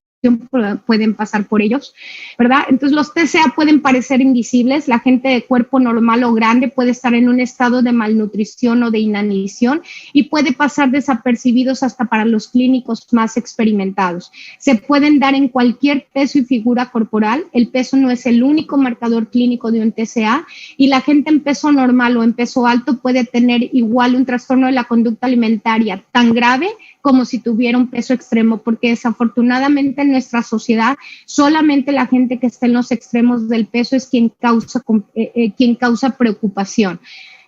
pueden pasar por ellos, ¿verdad? Entonces los TCA pueden parecer invisibles. La gente de cuerpo normal o grande puede estar en un estado de malnutrición o de inanición y puede pasar desapercibidos hasta para los clínicos más experimentados. Se pueden dar en cualquier peso y figura corporal. El peso no es el único marcador clínico de un TCA y la gente en peso normal o en peso alto puede tener igual un trastorno de la conducta alimentaria tan grave como si tuviera un peso extremo, porque desafortunadamente en nuestra sociedad solamente la gente que está en los extremos del peso es quien causa preocupación.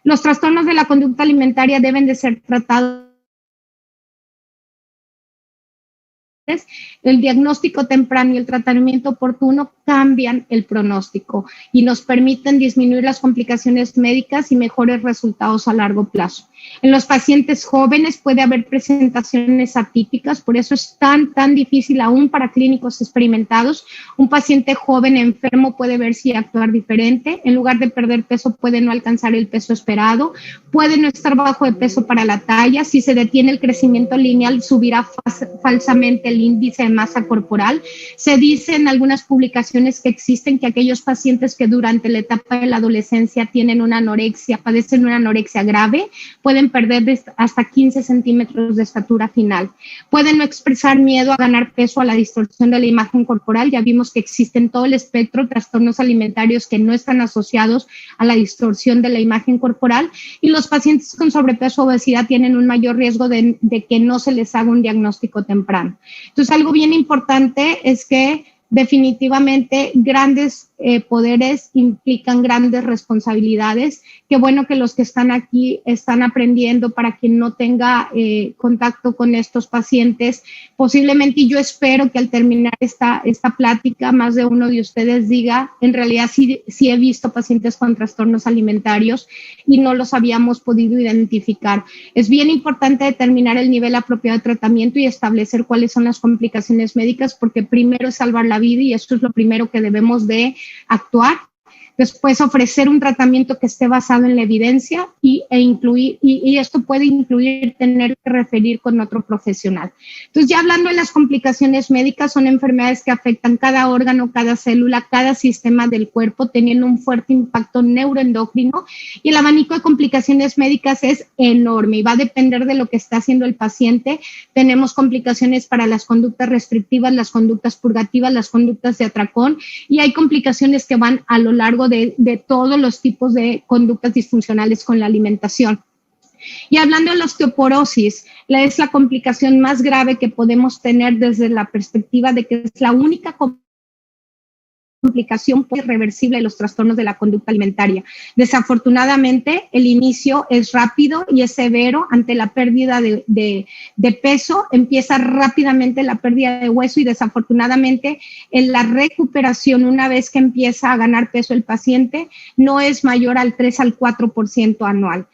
Los trastornos de la conducta alimentaria deben de ser tratados el diagnóstico temprano y el tratamiento oportuno cambian el pronóstico y nos permiten disminuir las complicaciones médicas y mejores resultados a largo plazo. En los pacientes jóvenes puede haber presentaciones atípicas, por eso es tan difícil aún para clínicos experimentados. Un paciente joven enfermo puede verse y actuar diferente. En lugar de perder peso, puede no alcanzar el peso esperado, puede no estar bajo de peso para la talla. Si se detiene el crecimiento lineal, subirá falsamente el índice de masa corporal. Se dice en algunas publicaciones que existen que aquellos pacientes que durante la etapa de la adolescencia tienen una anorexia, padecen una anorexia grave, pueden perder hasta 15 centímetros de estatura final. Pueden no expresar miedo a ganar peso, a la distorsión de la imagen corporal. Ya vimos que existen todo el espectro de trastornos alimentarios que no están asociados a la distorsión de la imagen corporal, y los pacientes con sobrepeso o obesidad tienen un mayor riesgo de que no se les haga un diagnóstico temprano. Entonces, algo bien importante es que definitivamente grandes poderes implican grandes responsabilidades. Qué bueno que los que están aquí están aprendiendo. Para quien no tenga contacto con estos pacientes, posiblemente, y yo espero que al terminar esta plática, más de uno de ustedes diga, en realidad sí he visto pacientes con trastornos alimentarios y no los habíamos podido identificar. Es bien importante determinar el nivel apropiado de tratamiento y establecer cuáles son las complicaciones médicas, porque primero es salvar la vida y esto es lo primero que debemos de actuar. Después, ofrecer un tratamiento que esté basado en la evidencia y esto puede incluir tener que referir con otro profesional. Entonces, ya hablando de las complicaciones médicas, son enfermedades que afectan cada órgano, cada célula, cada sistema del cuerpo, teniendo un fuerte impacto neuroendocrino, y el abanico de complicaciones médicas es enorme y va a depender de lo que está haciendo el paciente. Tenemos complicaciones para las conductas restrictivas, las conductas purgativas, las conductas de atracón, y hay complicaciones que van a lo largo de todos los tipos de conductas disfuncionales con la alimentación. Y hablando de la osteoporosis, es la complicación más grave que podemos tener desde la perspectiva de que es la única complicación irreversible de los trastornos de la conducta alimentaria. Desafortunadamente, el inicio es rápido y es severo. Ante la pérdida de peso, empieza rápidamente la pérdida de hueso, y desafortunadamente en la recuperación, una vez que empieza a ganar peso el paciente, no es mayor al 3 al 4% anual.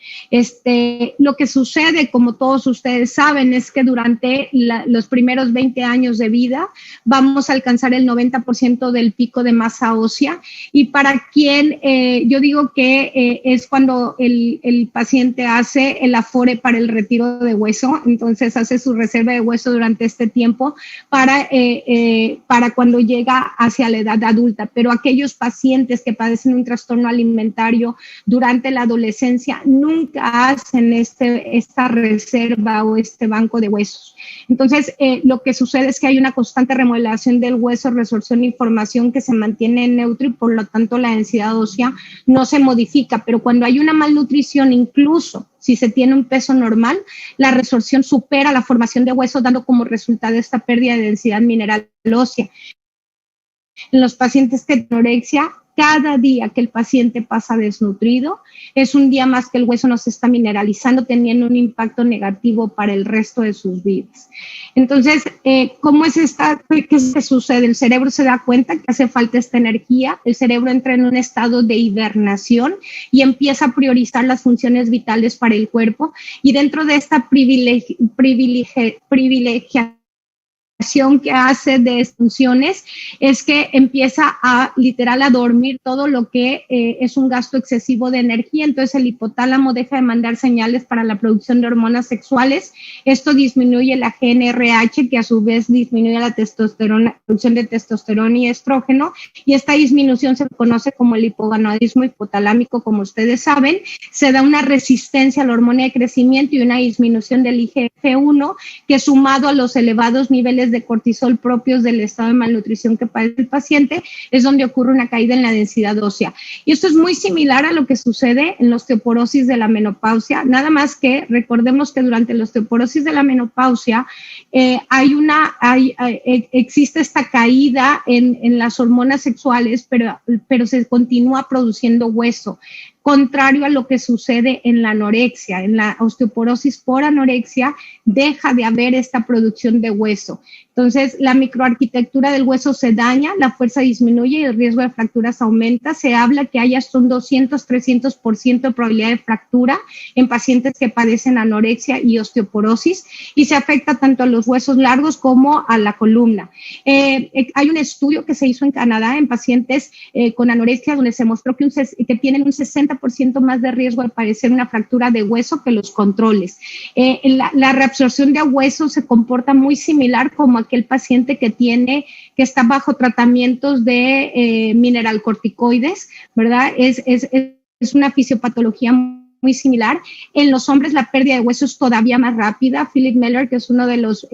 Lo que sucede, como todos ustedes saben, es que durante los primeros 20 años de vida vamos a alcanzar el 90% del pico de masa ósea, y para quien yo digo que es cuando el paciente hace el afore para el retiro de hueso, entonces hace su reserva de hueso durante este tiempo para cuando llega hacia la edad adulta. Pero aquellos pacientes que padecen un trastorno alimentario durante la adolescencia nunca hacen esta reserva o este banco de huesos. Entonces, lo que sucede es que hay una constante remodelación del hueso, resorción y formación que se mantiene neutro, y por lo tanto la densidad ósea no se modifica. Pero cuando hay una malnutrición, incluso si se tiene un peso normal, la resorción supera la formación de hueso, dando como resultado esta pérdida de densidad mineral ósea. En los pacientes que tienen anorexia, cada día que el paciente pasa desnutrido es un día más que el hueso no se está mineralizando, teniendo un impacto negativo para el resto de sus vidas. Entonces, ¿cómo es qué se sucede? El cerebro se da cuenta que hace falta esta energía, el cerebro entra en un estado de hibernación y empieza a priorizar las funciones vitales para el cuerpo, y dentro de esta privilegiación que hace de funciones es que empieza a literal a dormir todo lo que es un gasto excesivo de energía. Entonces el hipotálamo deja de mandar señales para la producción de hormonas sexuales. Esto disminuye la GnRH, que a su vez disminuye la producción de testosterona y estrógeno, y esta disminución se conoce como el hipogonadismo hipotalámico. Como ustedes saben, se da una resistencia a la hormona de crecimiento y una disminución del IGF-1, que sumado a los elevados niveles de cortisol propios del estado de malnutrición que padece el paciente, es donde ocurre una caída en la densidad ósea. Y esto es muy similar a lo que sucede en la osteoporosis de la menopausia, nada más que recordemos que durante la osteoporosis de la menopausia existe esta caída en las hormonas sexuales, pero se continúa produciendo hueso. contrario a lo que sucede en la anorexia. En la osteoporosis por anorexia deja de haber esta producción de hueso. Entonces, la microarquitectura del hueso se daña, la fuerza disminuye y el riesgo de fracturas aumenta. Se habla que hay hasta un 200-300% de probabilidad de fractura en pacientes que padecen anorexia y osteoporosis, y se afecta tanto a los huesos largos como a la columna. Hay un estudio que se hizo en Canadá en pacientes con anorexia donde se mostró que tienen un 60% más de riesgo de padecer una fractura de hueso que los controles. La reabsorción de hueso se comporta muy similar como aquel paciente que está bajo tratamientos de mineralcorticoides, ¿verdad? Es una fisiopatología muy similar. En los hombres la pérdida de hueso es todavía más rápida. Philip Meller, que es uno de los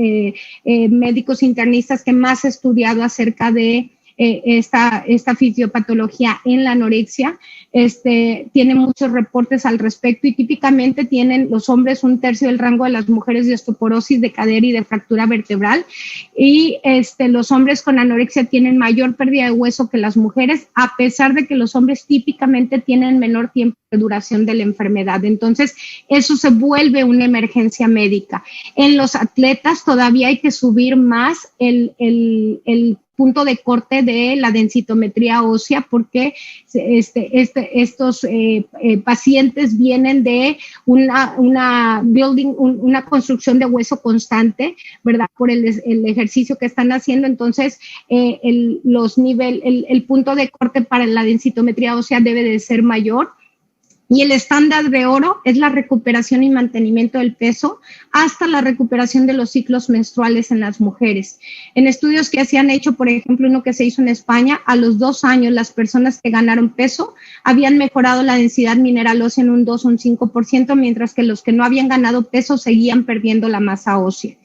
médicos internistas que más ha estudiado acerca de esta fisiopatología en la anorexia, tiene muchos reportes al respecto, y típicamente tienen los hombres un tercio del rango de las mujeres de osteoporosis de cadera y de fractura vertebral, y los hombres con anorexia tienen mayor pérdida de hueso que las mujeres, a pesar de que los hombres típicamente tienen menor tiempo de duración de la enfermedad. Entonces, eso se vuelve una emergencia médica. En los atletas todavía hay que subir más el punto de corte de la densitometría ósea, porque estos pacientes vienen de una construcción de hueso constante, ¿verdad? Por el ejercicio que están haciendo. Entonces, el punto de corte para la densitometría ósea debe de ser mayor. Y el estándar de oro es la recuperación y mantenimiento del peso hasta la recuperación de los ciclos menstruales en las mujeres. En estudios que se han hecho, por ejemplo, uno que se hizo en España, a los 2 años las personas que ganaron peso habían mejorado la densidad mineral ósea en un 2 o un 5%, mientras que los que no habían ganado peso seguían perdiendo la masa ósea.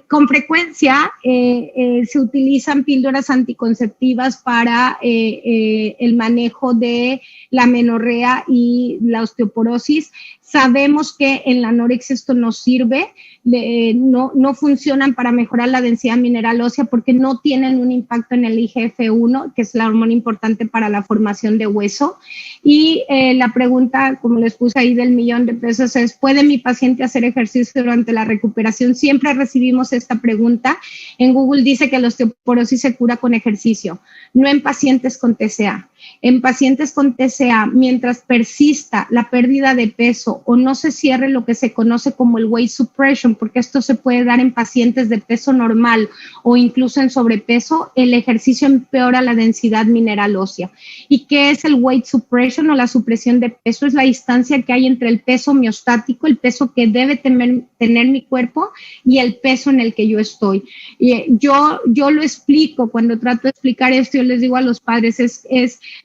Con frecuencia se utilizan píldoras anticonceptivas para el manejo de la amenorrea y la osteoporosis. Sabemos que en la anorexia esto no sirve, no funcionan para mejorar la densidad mineral ósea porque no tienen un impacto en el IGF-1, que es la hormona importante para la formación de hueso. Y la pregunta, como les puse ahí, del $1,000,000 es, ¿puede mi paciente hacer ejercicio durante la recuperación? Siempre recibimos esta pregunta. En Google dice que la osteoporosis se cura con ejercicio, no en pacientes con TCA. En pacientes con TCA, mientras persista la pérdida de peso o no se cierre lo que se conoce como el weight suppression, porque esto se puede dar en pacientes de peso normal o incluso en sobrepeso, el ejercicio empeora la densidad mineral ósea. ¿Y qué es el weight suppression o la supresión de peso? Es la distancia que hay entre el peso miostático, el peso que debe tener mi cuerpo, y el peso en el que yo estoy. Y yo lo explico, cuando trato de explicar esto, yo les digo a los padres,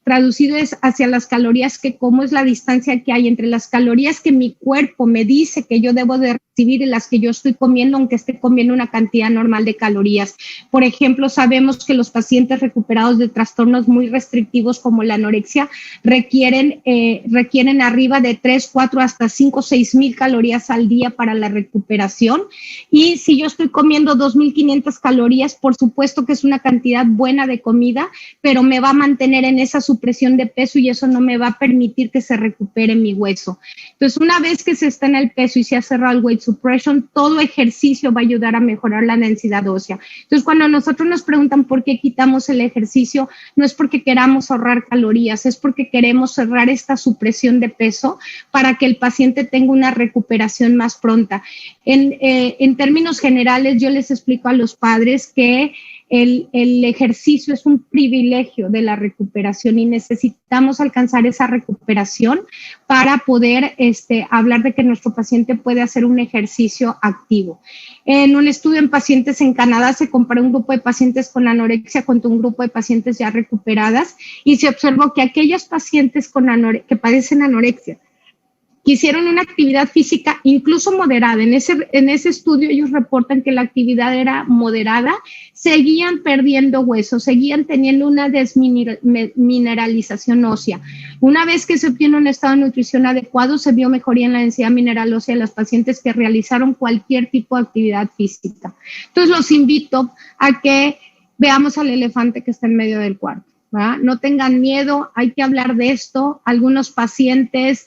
traducido es hacia las calorías que como, es la distancia que hay entre las calorías que mi cuerpo me dice que yo debo de recibir y las que yo estoy comiendo, aunque esté comiendo una cantidad normal de calorías. Por ejemplo, sabemos que los pacientes recuperados de trastornos muy restrictivos como la anorexia requieren arriba de 3, 4, hasta 5, 6,000 calorías al día para la recuperación. Y si yo estoy comiendo 2,500 calorías, por supuesto que es una cantidad buena de comida, pero me va a mantener en esa supresión de peso y eso no me va a permitir que se recupere mi hueso. Entonces, una vez que se está en el peso y se ha cerrado el weight suppression, todo ejercicio va a ayudar a mejorar la densidad ósea. Entonces, cuando nosotros nos preguntan por qué quitamos el ejercicio, no es porque queramos ahorrar calorías, es porque queremos cerrar esta supresión de peso para que el paciente tenga una recuperación más pronta. En términos generales, yo les explico a los padres que el ejercicio es un privilegio de la recuperación y necesitamos alcanzar esa recuperación para poder hablar de que nuestro paciente puede hacer un ejercicio activo. En un estudio en pacientes en Canadá se comparó un grupo de pacientes con anorexia contra un grupo de pacientes ya recuperadas y se observó que aquellos pacientes que padecen anorexia que hicieron una actividad física incluso moderada. En ese estudio ellos reportan que la actividad era moderada, seguían perdiendo hueso, seguían teniendo una desmineralización ósea. Una vez que se obtiene un estado de nutrición adecuado, se vio mejoría en la densidad mineral ósea de los pacientes que realizaron cualquier tipo de actividad física. Entonces los invito a que veamos al elefante que está en medio del cuarto. ¿verdad? No tengan miedo, hay que hablar de esto. Algunos pacientes,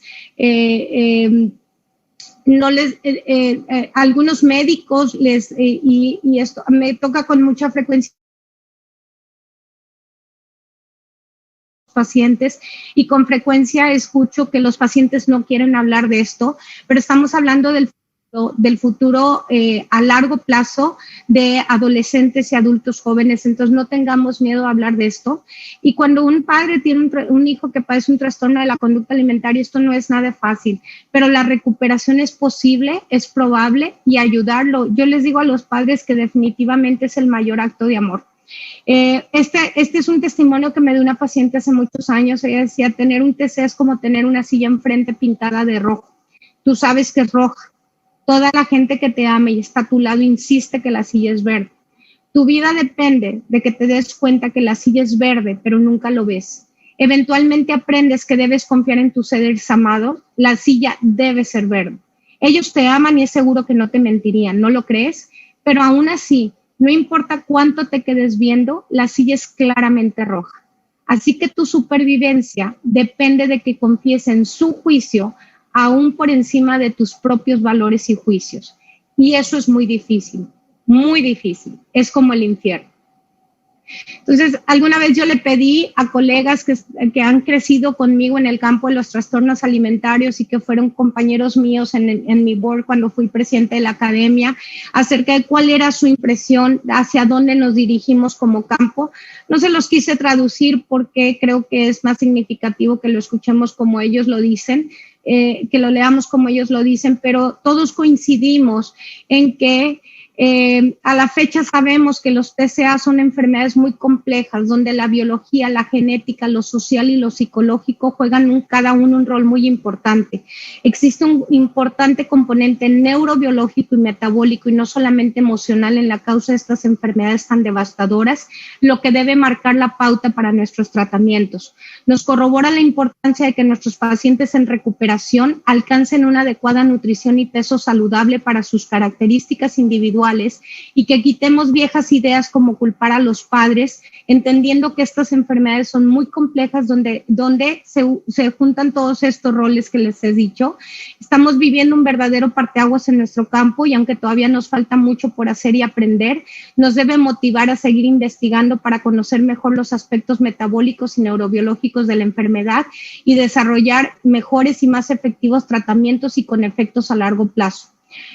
algunos médicos y esto me toca con mucha frecuencia pacientes y con frecuencia escucho que los pacientes no quieren hablar de esto, pero estamos hablando del futuro a largo plazo de adolescentes y adultos jóvenes, entonces no tengamos miedo a hablar de esto. Y cuando un padre tiene un hijo que padece un trastorno de la conducta alimentaria, esto no es nada fácil, pero la recuperación es posible, es probable y ayudarlo. Yo les digo a los padres que definitivamente es el mayor acto de amor. Este es un testimonio que me dio una paciente hace muchos años. Ella decía, tener un TC es como tener una silla enfrente pintada de rojo. Tú sabes que es roja. Toda la gente que te ama y está a tu lado insiste que la silla es verde. Tu vida depende de que te des cuenta que la silla es verde, pero nunca lo ves. Eventualmente aprendes que debes confiar en tus seres amados. La silla debe ser verde. Ellos te aman y es seguro que no te mentirían, ¿no lo crees? Pero aún así, no importa cuánto te quedes viendo, la silla es claramente roja. Así que tu supervivencia depende de que confíes en su juicio, aún por encima de tus propios valores y juicios. Y eso es muy difícil, es como el infierno. Entonces, alguna vez yo le pedí a colegas que han crecido conmigo en el campo de los trastornos alimentarios y que fueron compañeros míos en mi board cuando fui presidente de la academia, acerca de cuál era su impresión, hacia dónde nos dirigimos como campo. No se los quise traducir porque creo que es más significativo que lo escuchemos como ellos lo dicen, que lo leamos como ellos lo dicen, pero todos coincidimos en que a la fecha sabemos que los TCA son enfermedades muy complejas, donde la biología, la genética, lo social y lo psicológico juegan cada uno un rol muy importante. Existe un importante componente neurobiológico y metabólico y no solamente emocional en la causa de estas enfermedades tan devastadoras, lo que debe marcar la pauta para nuestros tratamientos. Nos corrobora la importancia de que nuestros pacientes en recuperación alcancen una adecuada nutrición y peso saludable para sus características individuales y que quitemos viejas ideas como culpar a los padres, entendiendo que estas enfermedades son muy complejas donde se juntan todos estos roles que les he dicho. Estamos viviendo un verdadero parteaguas en nuestro campo y aunque todavía nos falta mucho por hacer y aprender, nos debe motivar a seguir investigando para conocer mejor los aspectos metabólicos y neurobiológicos de la enfermedad y desarrollar mejores y más efectivos tratamientos y con efectos a largo plazo.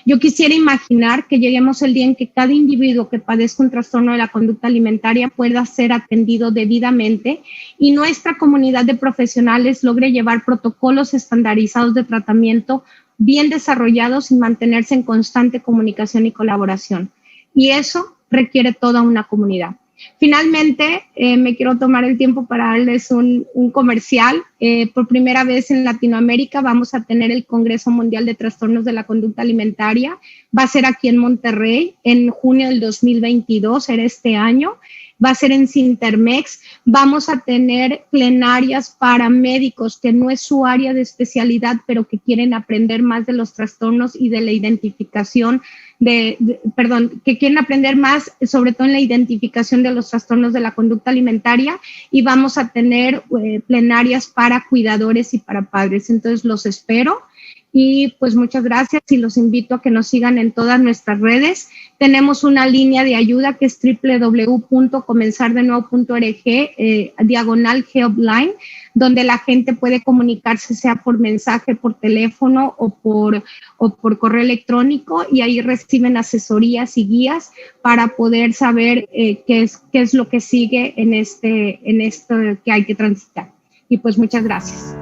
Yo quisiera imaginar que lleguemos el día en que cada individuo que padezca un trastorno de la conducta alimentaria pueda ser atendido debidamente y nuestra comunidad de profesionales logre llevar protocolos estandarizados de tratamiento bien desarrollados y mantenerse en constante comunicación y colaboración. Y eso requiere toda una comunidad. Finalmente, me quiero tomar el tiempo para darles un comercial. Por primera vez en Latinoamérica vamos a tener el Congreso Mundial de Trastornos de la Conducta Alimentaria. Va a ser aquí en Monterrey en junio del 2022, será este año. Va a ser en Sintermex. Vamos a tener plenarias para médicos que no es su área de especialidad, pero que quieren aprender más de los trastornos y de la identificación que quieren aprender más, sobre todo en la identificación de los trastornos de la conducta alimentaria, y vamos a tener plenarias para cuidadores y para padres. Entonces los espero. Y pues muchas gracias y los invito a que nos sigan en todas nuestras redes. Tenemos una línea de ayuda que es www.comenzardenuevo.org/Helpline, donde la gente puede comunicarse sea por mensaje, por teléfono o por correo electrónico, y ahí reciben asesorías y guías para poder saber qué es lo que sigue en esto que hay que transitar. Y pues muchas gracias.